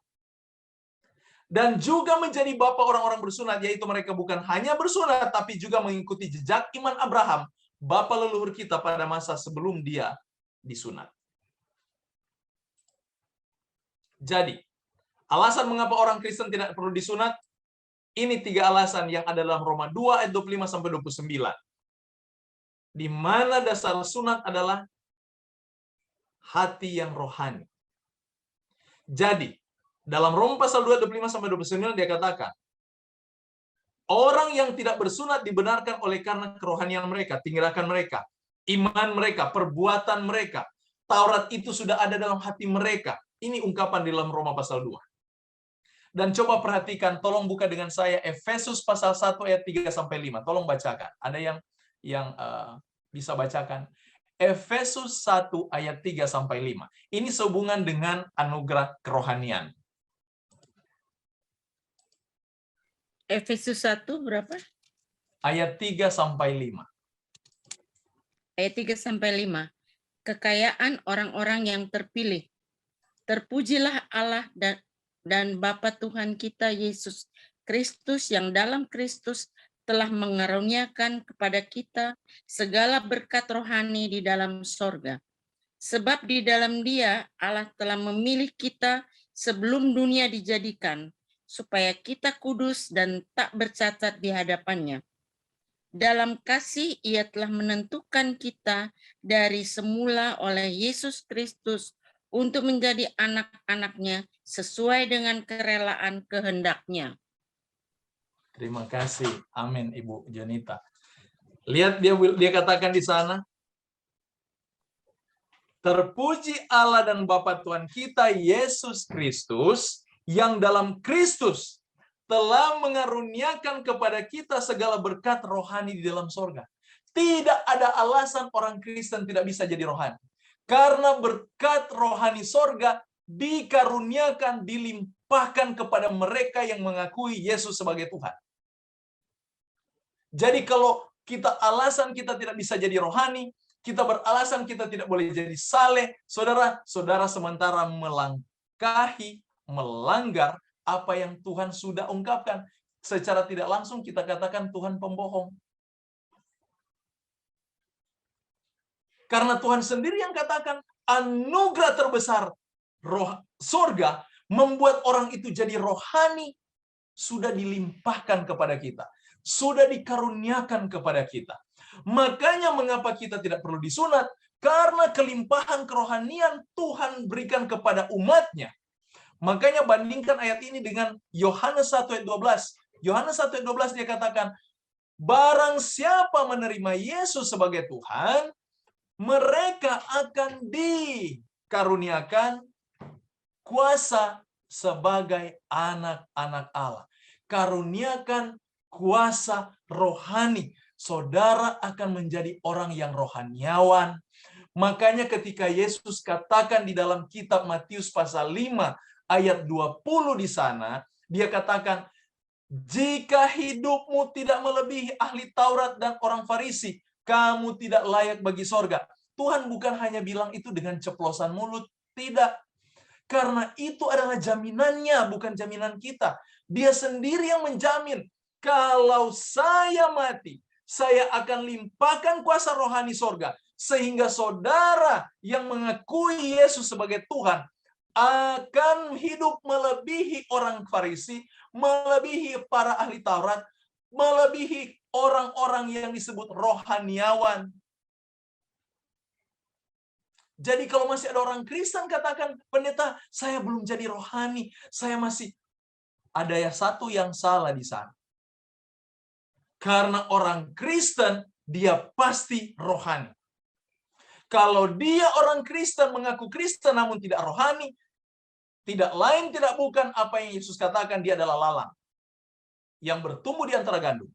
Dan juga menjadi bapa orang-orang bersunat, yaitu mereka bukan hanya bersunat, tapi juga mengikuti jejak iman Abraham, bapa leluhur kita pada masa sebelum dia disunat. Jadi, alasan mengapa orang Kristen tidak perlu disunat, ini 3 alasan yang ada dalam Roma 2 ayat 25-29. Di mana dasar sunat adalah hati yang rohani. Jadi, dalam Roma pasal 2 25-29 dia katakan, orang yang tidak bersunat dibenarkan oleh karena kerohanian mereka, tindakan mereka, iman mereka, perbuatan mereka. Taurat itu sudah ada dalam hati mereka. Ini ungkapan di dalam Roma pasal 2. Dan coba perhatikan, tolong buka dengan saya Efesus pasal 1 ayat 3-5. Tolong bacakan. Ada yang bisa bacakan. Efesus 1 ayat 3-5. Ini sehubungan dengan anugerah kerohanian. Efesus 1 berapa? Ayat 3-5. Ayat 3-5. kekayaan orang-orang yang terpilih. Terpujilah Allah dan Bapa Tuhan kita Yesus Kristus yang dalam Kristus telah mengaruniakan kepada kita segala berkat rohani di dalam sorga. Sebab di dalam Dia Allah telah memilih kita sebelum dunia dijadikan, supaya kita kudus dan tak bercacat di hadapannya. Dalam kasih Ia telah menentukan kita dari semula oleh Yesus Kristus untuk menjadi anak-anaknya sesuai dengan kerelaan kehendak-Nya. Terima kasih. Amin, Ibu Jonita. Lihat dia katakan di sana, terpuji Allah dan Bapa Tuhan kita Yesus Kristus yang dalam Kristus telah mengaruniakan kepada kita segala berkat rohani di dalam sorga. Tidak ada alasan orang Kristen tidak bisa jadi rohani. Karena berkat rohani sorga dikaruniakan, dilimpahkan kepada mereka yang mengakui Yesus sebagai Tuhan. Jadi kalau alasan kita tidak bisa jadi rohani, kita beralasan kita tidak boleh jadi saleh, saudara sementara melanggar apa yang Tuhan sudah ungkapkan. Secara tidak langsung kita katakan Tuhan pembohong. Karena Tuhan sendiri yang katakan anugerah terbesar surga membuat orang itu jadi rohani sudah dilimpahkan kepada kita. Sudah dikaruniakan kepada kita. Makanya mengapa kita tidak perlu disunat? Karena kelimpahan kerohanian Tuhan berikan kepada umatnya. Makanya bandingkan ayat ini dengan Yohanes 1 ayat 12. Yohanes 1 ayat 12 dia katakan, barang siapa menerima Yesus sebagai Tuhan, mereka akan dikaruniakan kuasa sebagai anak-anak Allah. Karuniakan kuasa rohani. Saudara akan menjadi orang yang rohaniawan. Makanya ketika Yesus katakan di dalam kitab Matius pasal 5 ayat 20 di sana, dia katakan, jika hidupmu tidak melebihi ahli Taurat dan orang Farisi, kamu tidak layak bagi sorga. Tuhan bukan hanya bilang itu dengan ceplosan mulut, tidak. Karena itu adalah jaminannya, bukan jaminan kita. Dia sendiri yang menjamin, kalau saya mati, saya akan limpahkan kuasa rohani sorga. Sehingga saudara yang mengakui Yesus sebagai Tuhan, akan hidup melebihi orang Farisi, melebihi para ahli Taurat, melebihi orang-orang yang disebut rohaniawan. Jadi kalau masih ada orang Kristen katakan, pendeta, saya belum jadi rohani, saya masih ada satu yang salah di sana. Karena orang Kristen, dia pasti rohani. Kalau dia orang Kristen mengaku Kristen namun tidak rohani, tidak lain tidak bukan apa yang Yesus katakan, dia adalah lalang yang bertumbuh di antara gandum.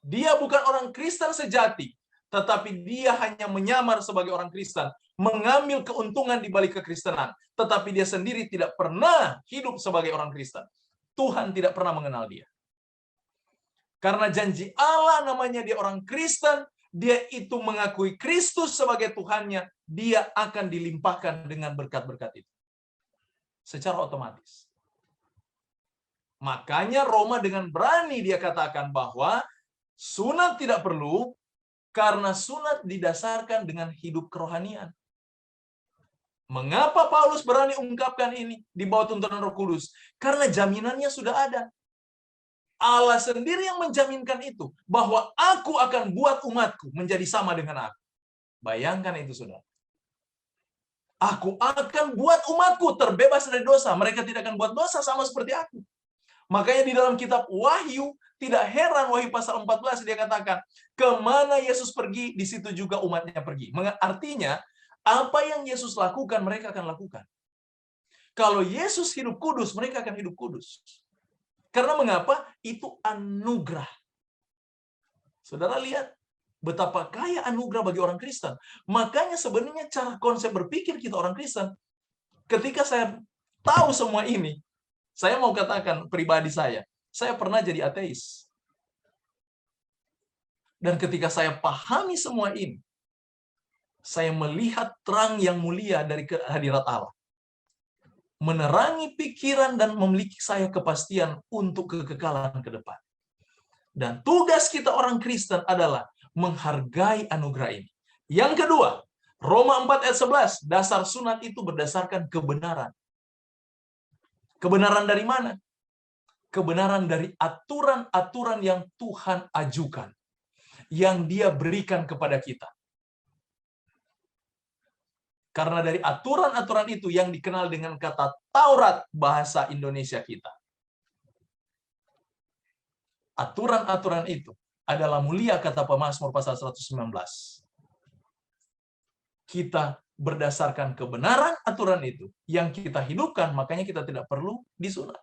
Dia bukan orang Kristen sejati, tetapi dia hanya menyamar sebagai orang Kristen, mengambil keuntungan di balik kekristenan, tetapi dia sendiri tidak pernah hidup sebagai orang Kristen. Tuhan tidak pernah mengenal dia. Karena janji Allah namanya dia orang Kristen, dia itu mengakui Kristus sebagai Tuhannya, dia akan dilimpahkan dengan berkat-berkat itu. Secara otomatis. Makanya Roma dengan berani dia katakan bahwa sunat tidak perlu, karena sunat didasarkan dengan hidup kerohanian. Mengapa Paulus berani ungkapkan ini di bawah tuntunan Roh Kudus? Karena jaminannya sudah ada. Allah sendiri yang menjaminkan itu, bahwa aku akan buat umatku menjadi sama dengan aku. Bayangkan itu, saudara. Aku akan buat umatku terbebas dari dosa. Mereka tidak akan buat dosa sama seperti aku. Makanya di dalam kitab Wahyu, tidak heran Wahyu pasal 14 dia katakan, kemana Yesus pergi, di situ juga umatnya pergi. Artinya, apa yang Yesus lakukan, mereka akan lakukan. Kalau Yesus hidup kudus, mereka akan hidup kudus. Karena mengapa? Itu anugerah. Saudara lihat, betapa kaya anugerah bagi orang Kristen. Makanya sebenarnya cara konsep berpikir kita orang Kristen, ketika saya tahu semua ini, saya mau katakan pribadi saya pernah jadi ateis. Dan ketika saya pahami semua ini, saya melihat terang yang mulia dari hadirat Allah. Menerangi pikiran dan memiliki saya kepastian untuk kekekalan ke depan. Dan tugas kita orang Kristen adalah menghargai anugerah ini. Yang kedua, Roma 4 ayat 11, dasar sunat itu berdasarkan kebenaran. Kebenaran dari mana? Kebenaran dari aturan-aturan yang Tuhan ajukan, yang Dia berikan kepada kita. Karena dari aturan-aturan itu yang dikenal dengan kata Taurat bahasa Indonesia kita. Aturan-aturan itu adalah mulia, kata pemazmur pasal 119. Kita berdasarkan kebenaran aturan itu yang kita hidupkan, makanya kita tidak perlu disunat.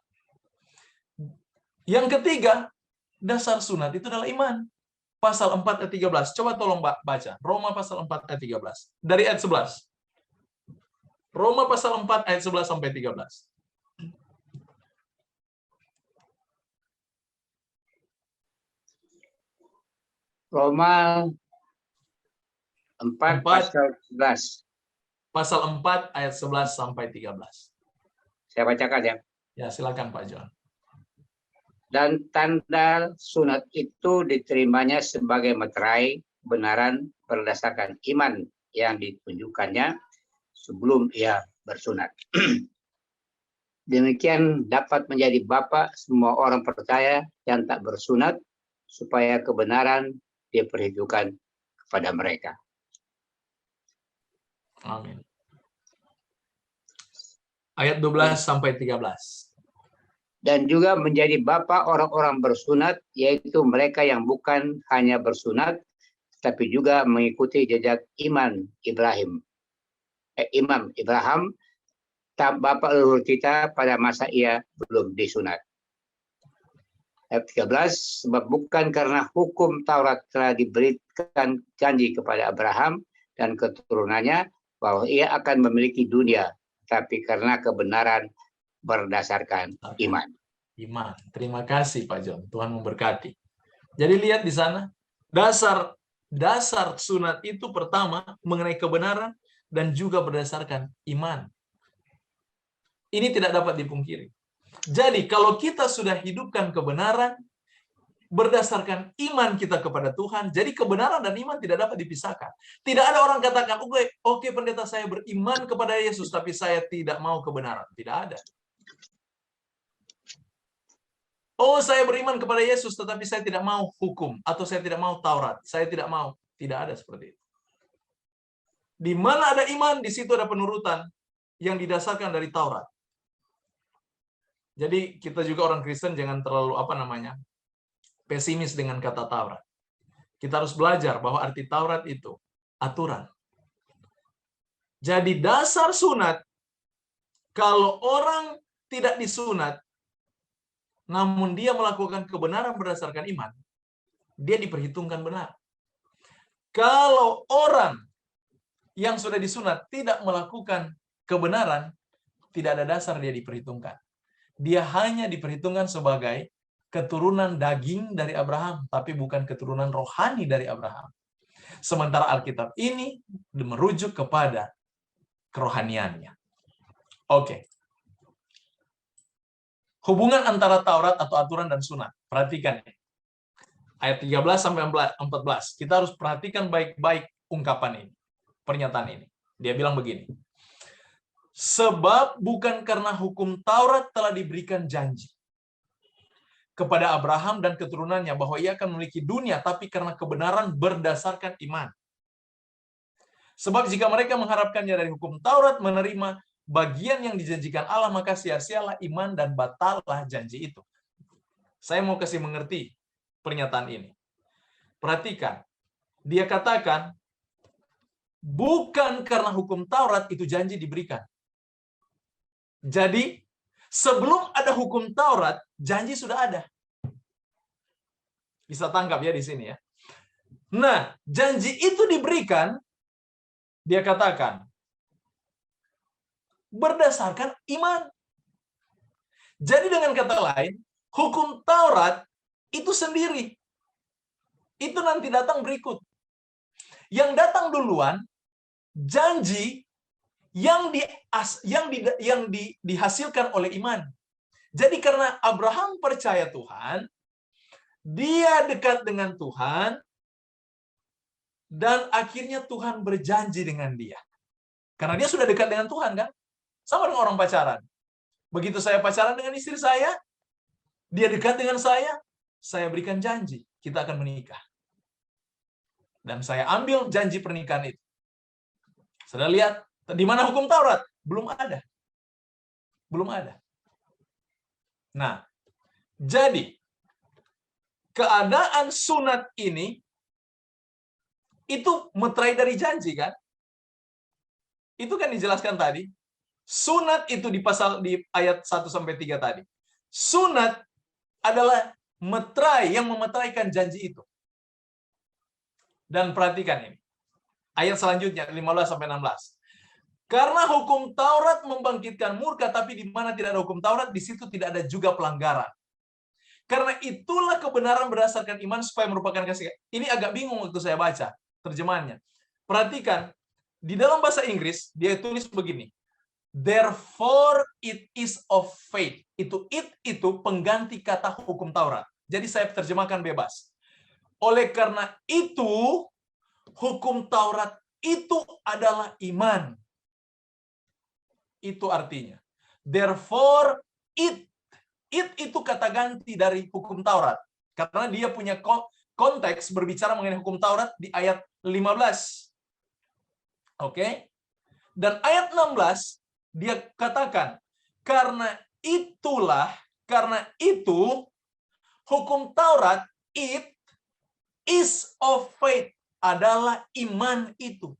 Yang ketiga, dasar sunat itu adalah iman. Pasal 4 ayat 13. Coba tolong baca. Roma pasal 4 ayat 13. Dari ayat 11. Roma pasal 4 ayat 11 sampai 13. Roma 4 pasal 11. Pasal 4 ayat 11 sampai 13. Saya bacakan ya. Ya, silakan Pak John. Dan tanda sunat itu diterimanya sebagai meterai kebenaran berdasarkan iman yang ditunjukkannya sebelum ia bersunat. Demikian dapat menjadi bapa semua orang percaya yang tak bersunat, supaya kebenaran diperhitungkan kepada mereka. Amin. Ayat 12 sampai 13. Dan juga menjadi bapa orang-orang bersunat, yaitu mereka yang bukan hanya bersunat, tapi juga mengikuti jejak Imam Ibrahim, bapak leluhur kita pada masa ia belum disunat. Ayat 13, sebab bukan karena hukum Taurat telah diberikan janji kepada Abraham dan keturunannya bahwa ia akan memiliki dunia, tapi karena kebenaran berdasarkan iman. Iman. Terima kasih Pak John. Tuhan memberkati. Jadi lihat di sana, dasar sunat itu pertama mengenai kebenaran dan juga berdasarkan iman. Ini tidak dapat dipungkiri. Jadi kalau kita sudah hidupkan kebenaran berdasarkan iman kita kepada Tuhan, jadi kebenaran dan iman tidak dapat dipisahkan. Tidak ada orang katakan, oke pendeta, saya beriman kepada Yesus tapi saya tidak mau kebenaran. Tidak ada. Oh, saya beriman kepada Yesus tetapi saya tidak mau hukum atau saya tidak mau Taurat. Saya tidak mau. Tidak ada seperti itu. Di mana ada iman, di situ ada penurutan yang didasarkan dari Taurat. Jadi kita juga orang Kristen jangan terlalu pesimis dengan kata Taurat. Kita harus belajar bahwa arti Taurat itu aturan. Jadi dasar sunat, kalau orang tidak disunat, namun dia melakukan kebenaran berdasarkan iman, dia diperhitungkan benar. Kalau orang yang sudah disunat tidak melakukan kebenaran, tidak ada dasar dia diperhitungkan. Dia hanya diperhitungkan sebagai keturunan daging dari Abraham, tapi bukan keturunan rohani dari Abraham. Sementara Alkitab ini merujuk kepada kerohaniannya. Oke. Hubungan antara Taurat atau aturan dan sunat. Perhatikan. Ayat 13 sampai 14. Kita harus perhatikan baik-baik ungkapan ini. Pernyataan ini. Dia bilang begini. Sebab bukan karena hukum Taurat telah diberikan janji kepada Abraham dan keturunannya bahwa ia akan memiliki dunia, tapi karena kebenaran berdasarkan iman. Sebab jika mereka mengharapkannya dari hukum Taurat menerima bagian yang dijanjikan Allah, maka sia-sialah iman dan batallah janji itu. Saya mau kasih mengerti pernyataan ini. Perhatikan, dia katakan, bukan karena hukum Taurat itu janji diberikan. Jadi, sebelum ada hukum Taurat, janji sudah ada. Bisa tangkap ya di sini ya. Nah, janji itu diberikan, dia katakan, berdasarkan iman. Jadi dengan kata lain, hukum Taurat itu sendiri. Itu nanti datang berikut. Yang datang duluan janji yang dihasilkan oleh iman. Jadi karena Abraham percaya Tuhan, dia dekat dengan Tuhan, dan akhirnya Tuhan berjanji dengan dia. Karena dia sudah dekat dengan Tuhan, kan? Sama dengan orang pacaran. Begitu saya pacaran dengan istri saya, dia dekat dengan saya berikan janji, kita akan menikah. Dan saya ambil janji pernikahan itu. Sudah lihat, di mana hukum Taurat? Belum ada. Belum ada. Nah, jadi keadaan sunat ini itu meterai dari janji, kan? Itu kan dijelaskan tadi. Sunat itu di ayat 1 sampai 3 tadi. Sunat adalah meterai yang memeteraikan janji itu. Dan perhatikan ini. Ayat selanjutnya 15 sampai 16. Karena hukum Taurat membangkitkan murka, tapi di mana tidak ada hukum Taurat, di situ tidak ada juga pelanggaran. Karena itulah kebenaran berdasarkan iman supaya merupakan kasih. Ini agak bingung waktu saya baca terjemahannya. Perhatikan, di dalam bahasa Inggris dia tulis begini. Therefore it is of faith. Itu pengganti kata hukum Taurat. Jadi saya terjemahkan bebas. Oleh karena itu, hukum Taurat itu adalah iman. Itu artinya. Therefore it itu kata ganti dari hukum Taurat. Karena dia punya konteks berbicara mengenai hukum Taurat di ayat 15. Oke? Dan ayat 16 dia katakan, karena itu hukum Taurat it is of faith, adalah iman itu.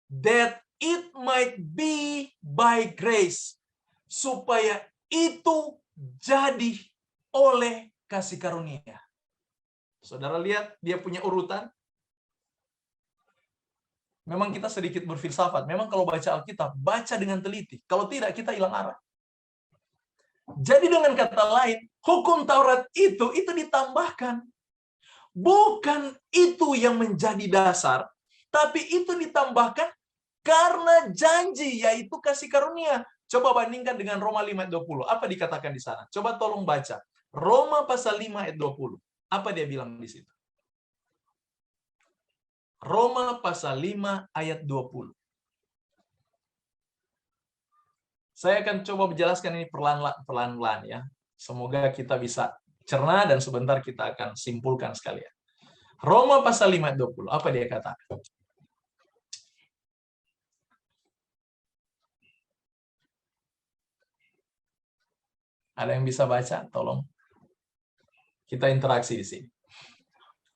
That it might be by grace, supaya itu jadi oleh kasih karunia. Saudara lihat dia punya urutan. Memang kita sedikit berfilsafat. Memang kalau baca Alkitab, baca dengan teliti. Kalau tidak, kita hilang arah. Jadi dengan kata lain, hukum Taurat itu ditambahkan. Bukan itu yang menjadi dasar, tapi itu ditambahkan karena janji, yaitu kasih karunia. Coba bandingkan dengan Roma 5 ayat 20. Apa dikatakan di sana? Coba tolong baca. Roma pasal 5 ayat 20. Apa dia bilang di situ? Roma pasal 5 ayat 20. Saya akan coba menjelaskan ini perlahan-lahan ya. Semoga kita bisa cerna dan sebentar kita akan simpulkan sekalian. Roma pasal 5 ayat 20. Apa dia katakan? Ada yang bisa baca? Tolong. Kita interaksi di sini.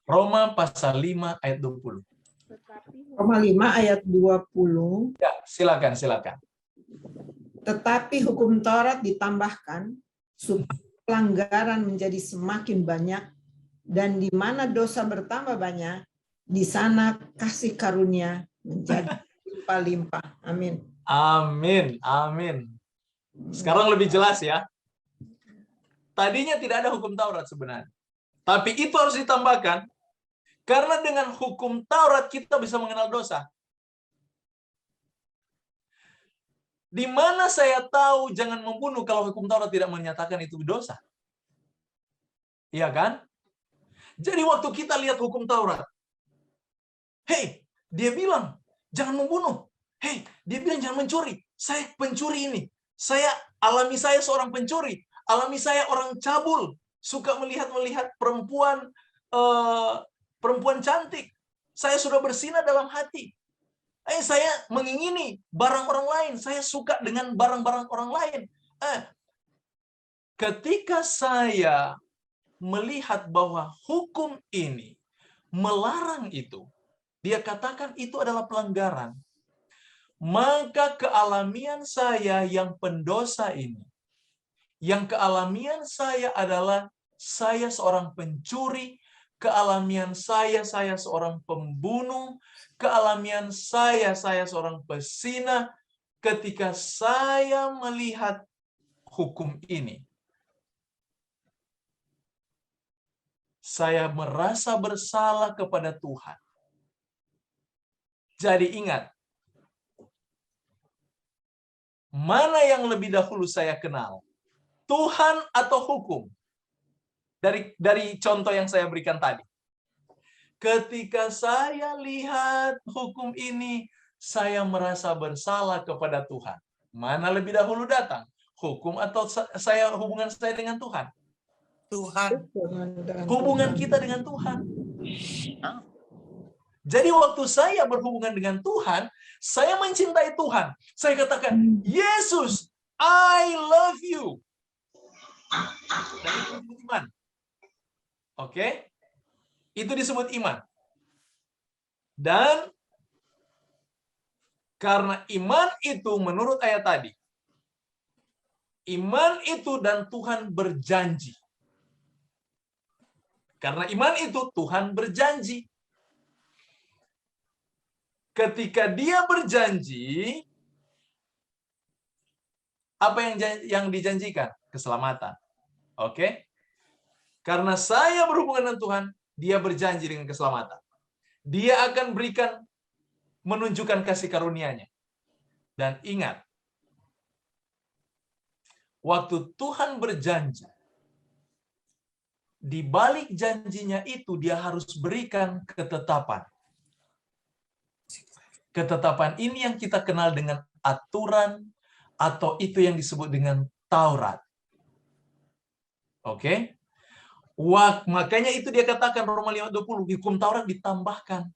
Roma pasal 5 ayat 20. Roma 5 ayat 20. Ya, silakan. Tetapi hukum Taurat ditambahkan supaya pelanggaran menjadi semakin banyak, dan di mana dosa bertambah banyak, di sana kasih karunia menjadi limpah-limpah. Amin. Amin. Sekarang lebih jelas ya. Tadinya tidak ada hukum Taurat sebenarnya. Tapi itu harus ditambahkan. Karena dengan hukum Taurat kita bisa mengenal dosa. Di mana saya tahu jangan membunuh kalau hukum Taurat tidak menyatakan itu dosa? Iya kan? Jadi waktu kita lihat hukum Taurat, hey, dia bilang jangan membunuh. Hey, dia bilang jangan mencuri. Saya pencuri ini. Alami saya seorang pencuri. Alami saya orang cabul. Suka melihat perempuan cantik. Saya sudah bersinar dalam hati. Saya mengingini barang orang lain. Saya suka dengan barang-barang orang lain. Ketika saya melihat bahwa hukum ini melarang itu, dia katakan itu adalah pelanggaran. Maka kealamian saya yang pendosa ini, yang kealamian saya adalah saya seorang pencuri, kealamian saya seorang pembunuh, kealamian saya seorang pezina. Ketika saya melihat hukum ini, saya merasa bersalah kepada Tuhan. Jadi ingat, mana yang lebih dahulu saya kenal? Tuhan atau hukum? Dari contoh yang saya berikan tadi. Ketika saya lihat hukum ini, saya merasa bersalah kepada Tuhan. Mana lebih dahulu datang? Hukum atau hubungan saya dengan Tuhan? Tuhan. Hubungan kita dengan Tuhan. Jadi waktu saya berhubungan dengan Tuhan, saya mencintai Tuhan. Saya katakan, Yesus, I love you. Dan itu disebut iman. Oke? Itu disebut iman. Dan karena iman itu menurut ayat tadi, iman itu dan Tuhan berjanji. Karena iman itu Tuhan berjanji. Ketika dia berjanji, apa yang dijanjikan? Keselamatan. Oke? Karena saya berhubungan dengan Tuhan, dia berjanji dengan keselamatan. Dia akan berikan, menunjukkan kasih karunia-Nya. Dan ingat, waktu Tuhan berjanji, di balik janjinya itu dia harus berikan ketetapan. Ketetapan ini yang kita kenal dengan aturan atau itu yang disebut dengan Taurat. Oke? Makanya itu dia katakan Roma 5:20, hukum Taurat ditambahkan.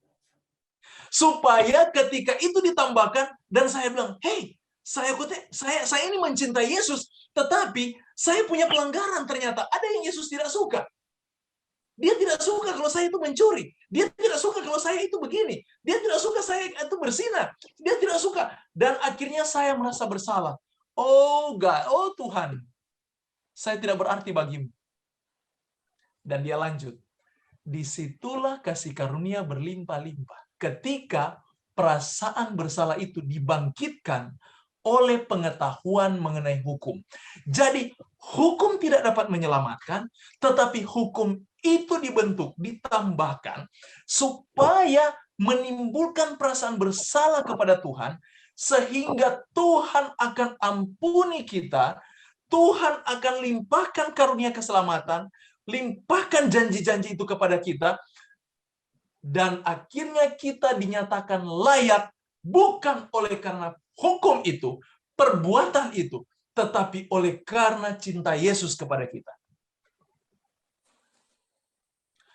Supaya ketika itu ditambahkan dan saya bilang, "Hey, saya ini mencintai Yesus, tetapi saya punya pelanggaran ternyata. Ada yang Yesus tidak suka. Dia tidak suka kalau saya itu mencuri. Dia tidak suka kalau saya itu begini. Dia tidak suka saya itu berzina. Dia tidak suka." Dan akhirnya saya merasa bersalah. Oh God, oh Tuhan, saya tidak berarti bagimu. Dan dia lanjut. Disitulah kasih karunia berlimpah-limpah. Ketika perasaan bersalah itu dibangkitkan oleh pengetahuan mengenai hukum. Jadi hukum tidak dapat menyelamatkan, tetapi hukum itu dibentuk, ditambahkan, supaya menimbulkan perasaan bersalah kepada Tuhan, sehingga Tuhan akan ampuni kita, Tuhan akan limpahkan karunia keselamatan, limpahkan janji-janji itu kepada kita, dan akhirnya kita dinyatakan layak, bukan oleh karena hukum itu, perbuatan itu, tetapi oleh karena cinta Yesus kepada kita.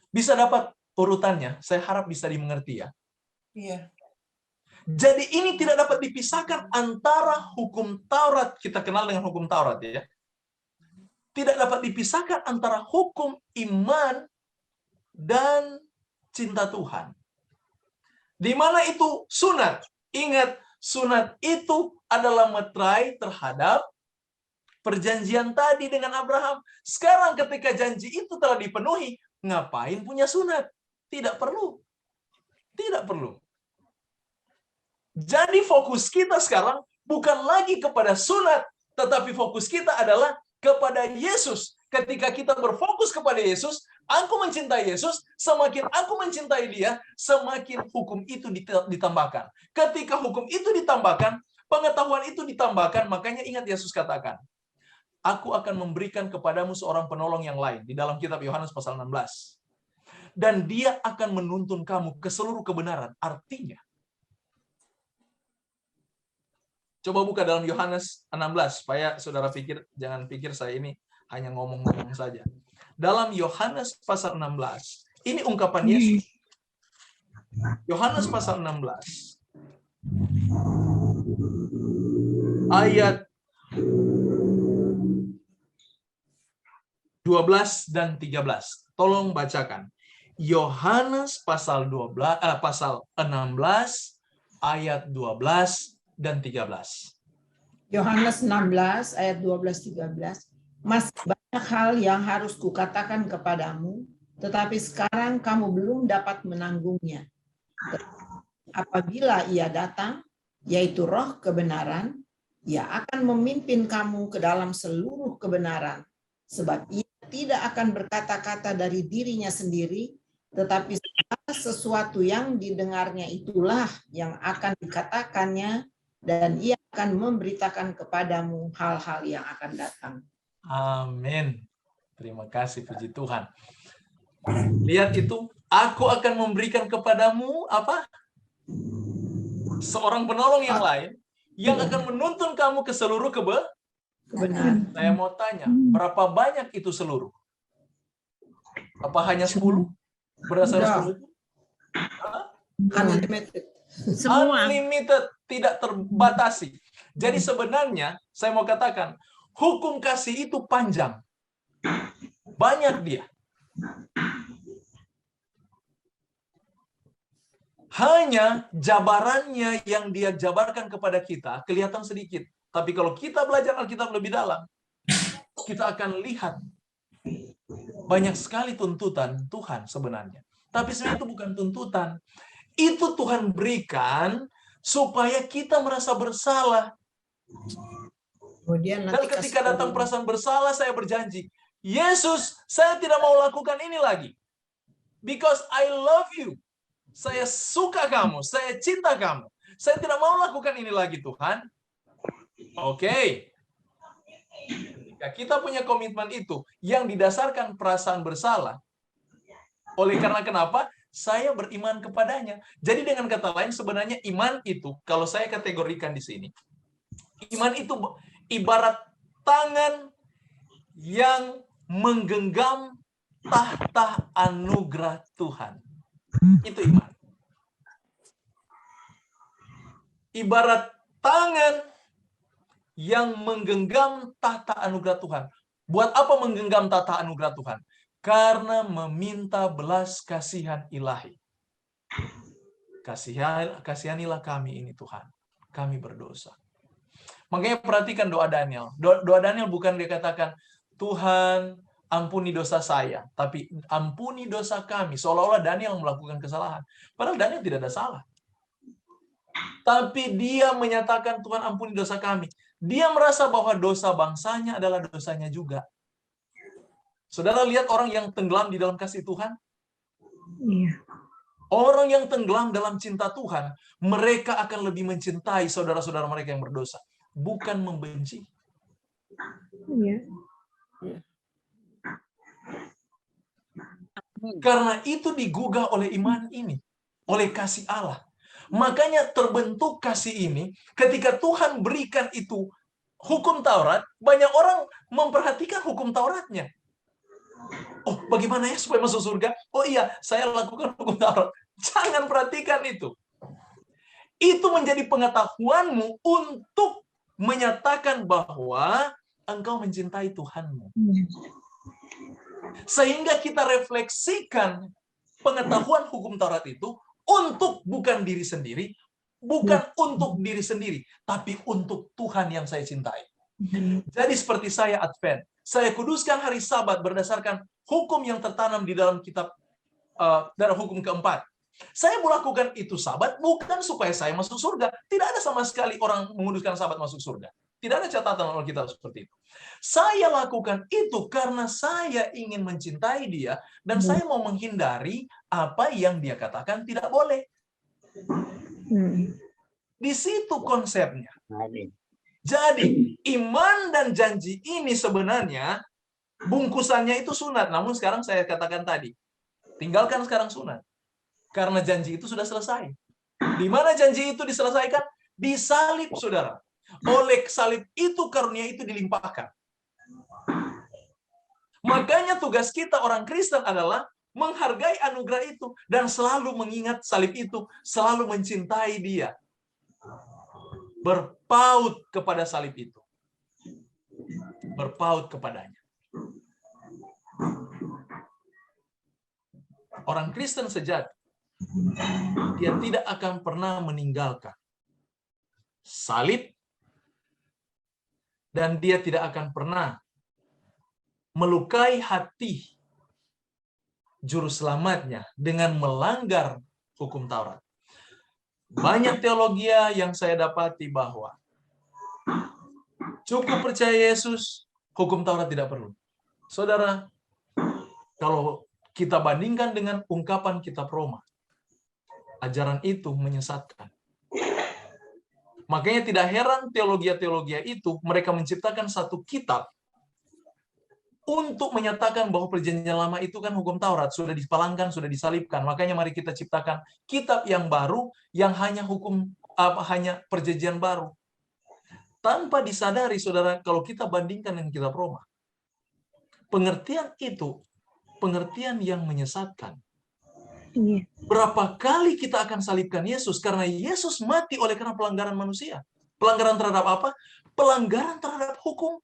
Bisa dapat urutannya? Saya harap bisa dimengerti ya. Iya. Jadi ini tidak dapat dipisahkan antara hukum Taurat, kita kenal dengan hukum Taurat ya. Tidak dapat dipisahkan antara hukum iman dan cinta Tuhan. Di mana itu sunat? Ingat, sunat itu adalah meterai terhadap perjanjian tadi dengan Abraham. Sekarang ketika janji itu telah dipenuhi, ngapain punya sunat? Tidak perlu. Tidak perlu. Jadi fokus kita sekarang bukan lagi kepada sunat, tetapi fokus kita adalah kepada Yesus. Ketika kita berfokus kepada Yesus, aku mencintai Yesus, semakin aku mencintai Dia, semakin hukum itu ditambahkan. Ketika hukum itu ditambahkan, pengetahuan itu ditambahkan, makanya ingat Yesus katakan, aku akan memberikan kepadamu seorang penolong yang lain, di dalam kitab Yohanes pasal 16. Dan dia akan menuntun kamu ke seluruh kebenaran. Artinya, coba buka dalam Yohanes 16, supaya saudara jangan pikir saya ini hanya ngomong-ngomong saja. Dalam Yohanes pasal 16, ini ungkapan Yesus. Yohanes pasal 16, ayat 12 dan 13. Tolong bacakan. Yohanes pasal 16, ayat 12 dan 13. Yohanes 16 ayat 12-13. Masih banyak hal yang harus kukatakan kepadamu, tetapi sekarang kamu belum dapat menanggungnya. Apabila ia datang, yaitu Roh kebenaran, ia akan memimpin kamu ke dalam seluruh kebenaran, sebab ia tidak akan berkata-kata dari dirinya sendiri, tetapi segala sesuatu yang didengarnya itulah yang akan dikatakannya, dan ia akan memberitakan kepadamu hal-hal yang akan datang. Amin. Terima kasih, puji Tuhan. Lihat itu, aku akan memberikan kepadamu apa? Seorang penolong yang lain yang akan menuntun kamu ke seluruh Kebenaran. Saya mau tanya, berapa banyak itu seluruh? Apa hanya 10? Berdasarkan 10? Unlimited. Semua. Unlimited, tidak terbatasi. Jadi sebenarnya, saya mau katakan, hukum kasih itu panjang. Banyak dia. Hanya jabarannya yang dia jabarkan kepada kita kelihatan sedikit. Tapi kalau kita belajar Alkitab lebih dalam, kita akan lihat banyak sekali tuntutan Tuhan sebenarnya. Tapi sebenarnya itu bukan tuntutan. Itu Tuhan berikan supaya kita merasa bersalah. Kemudian Dan nanti ketika datang perasaan bersalah, saya berjanji, Yesus, saya tidak mau lakukan ini lagi. Because I love you. Saya suka kamu, saya cinta kamu. Saya tidak mau lakukan ini lagi, Tuhan. Oke. Ketika kita punya komitmen itu yang didasarkan perasaan bersalah, oleh karena kenapa? Saya beriman kepadanya. Jadi dengan kata lain, sebenarnya iman itu, kalau saya kategorikan di sini, iman itu ibarat tangan yang menggenggam tahta anugerah Tuhan. Itu iman. Ibarat tangan yang menggenggam tahta anugerah Tuhan. Buat apa menggenggam tahta anugerah Tuhan? Karena meminta belas kasihan ilahi. Kasihanilah kami ini Tuhan. Kami berdosa. Makanya perhatikan doa Daniel. Doa Daniel bukan dia katakan, Tuhan ampuni dosa saya. Tapi ampuni dosa kami. Seolah-olah Daniel melakukan kesalahan. Padahal Daniel tidak ada salah. Tapi dia menyatakan, Tuhan ampuni dosa kami. Dia merasa bahwa dosa bangsanya adalah dosanya juga. Saudara lihat orang yang tenggelam di dalam kasih Tuhan? Iya. Orang yang tenggelam dalam cinta Tuhan, mereka akan lebih mencintai saudara-saudara mereka yang berdosa. Bukan membenci. Iya. Karena itu digugah oleh iman ini. Oleh kasih Allah. Makanya terbentuk kasih ini, ketika Tuhan berikan itu hukum Taurat, banyak orang memperhatikan hukum Tauratnya. Oh, bagaimana ya supaya masuk surga? Oh iya, saya lakukan hukum Taurat. Jangan perhatikan itu. Itu menjadi pengetahuanmu untuk menyatakan bahwa engkau mencintai Tuhanmu. Sehingga kita refleksikan pengetahuan hukum Taurat itu untuk bukan diri sendiri, bukan untuk diri sendiri, tapi untuk Tuhan yang saya cintai. Jadi seperti saya Advent, saya kuduskan hari Sabat berdasarkan hukum yang tertanam di dalam kitab dalam hukum keempat. Saya melakukan itu Sabat bukan supaya saya masuk surga. Tidak ada sama sekali orang menguduskan Sabat masuk surga. Tidak ada catatan Alkitab seperti itu. Saya lakukan itu karena saya ingin mencintai dia dan saya mau menghindari apa yang dia katakan tidak boleh. Di situ konsepnya. Amin. Jadi, iman dan janji ini sebenarnya bungkusannya itu sunat. Namun sekarang saya katakan tadi, tinggalkan sekarang sunat. Karena janji itu sudah selesai. Di mana janji itu diselesaikan? Di salib, saudara. Oleh salib itu karunia itu dilimpahkan. Makanya tugas kita orang Kristen adalah menghargai anugerah itu dan selalu mengingat salib itu, selalu mencintai dia. Berpaut kepada salib itu. Berpaut kepadanya. Orang Kristen sejati, dia tidak akan pernah meninggalkan salib dan dia tidak akan pernah melukai hati juru selamatnya dengan melanggar hukum Taurat. Banyak teologi yang saya dapati bahwa cukup percaya Yesus, hukum Taurat tidak perlu. Saudara, kalau kita bandingkan dengan ungkapan kitab Roma, Ajaran itu menyesatkan. Makanya tidak heran teologi-teologi itu mereka menciptakan satu kitab untuk menyatakan bahwa perjanjian lama itu kan hukum Taurat, sudah dipalangkan, sudah disalibkan. Makanya mari kita ciptakan kitab yang baru yang hanya hanya perjanjian baru. Tanpa disadari, saudara, kalau kita bandingkan dengan kitab Roma, pengertian itu pengertian yang menyesatkan. Iya. Berapa kali kita akan salibkan Yesus karena Yesus mati oleh karena pelanggaran manusia. Pelanggaran terhadap apa? Pelanggaran terhadap hukum.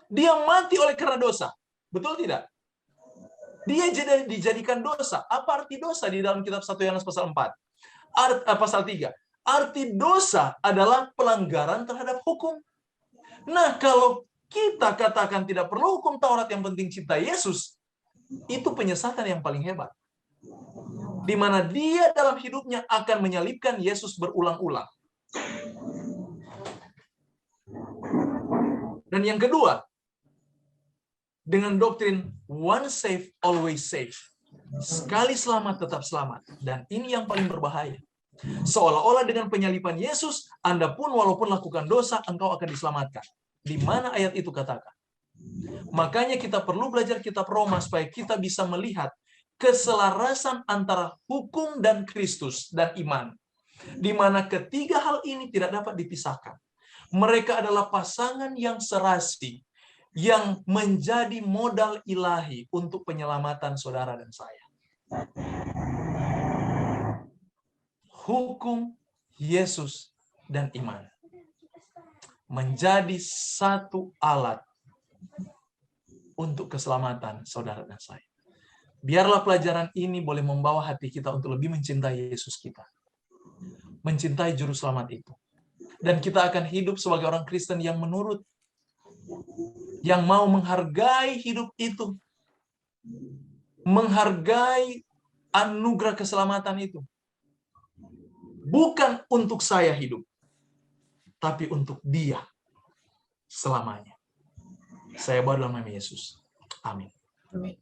Dia mati oleh karena dosa. Betul tidak? Dia dijadikan dosa. Apa arti dosa di dalam kitab 1 Yohanes pasal 4? Pasal 3. Arti dosa adalah pelanggaran terhadap hukum. Nah, kalau kita katakan tidak perlu hukum Taurat, yang penting cipta Yesus, itu penyesatan yang paling hebat. Di mana dia dalam hidupnya akan menyalibkan Yesus berulang-ulang. Dan yang kedua, dengan doktrin one safe, always safe. Sekali selamat, tetap selamat. Dan ini yang paling berbahaya. Seolah-olah dengan penyaliban Yesus, Anda pun walaupun lakukan dosa, engkau akan diselamatkan. Di mana ayat itu katakan? Makanya kita perlu belajar kitab Roma supaya kita bisa melihat keselarasan antara hukum dan Kristus dan iman. Di mana ketiga hal ini tidak dapat dipisahkan. Mereka adalah pasangan yang serasi, yang menjadi modal ilahi untuk penyelamatan saudara dan saya. Hukum, Yesus, dan iman menjadi satu alat untuk keselamatan saudara dan saya. Biarlah pelajaran ini boleh membawa hati kita untuk lebih mencintai Yesus kita. Mencintai Juru Selamat itu. Dan kita akan hidup sebagai orang Kristen yang menurut, yang mau menghargai hidup itu, menghargai anugerah keselamatan itu. Bukan untuk saya hidup, tapi untuk Dia selamanya. Saya berdoa dalam nama Yesus. Amin. Amin.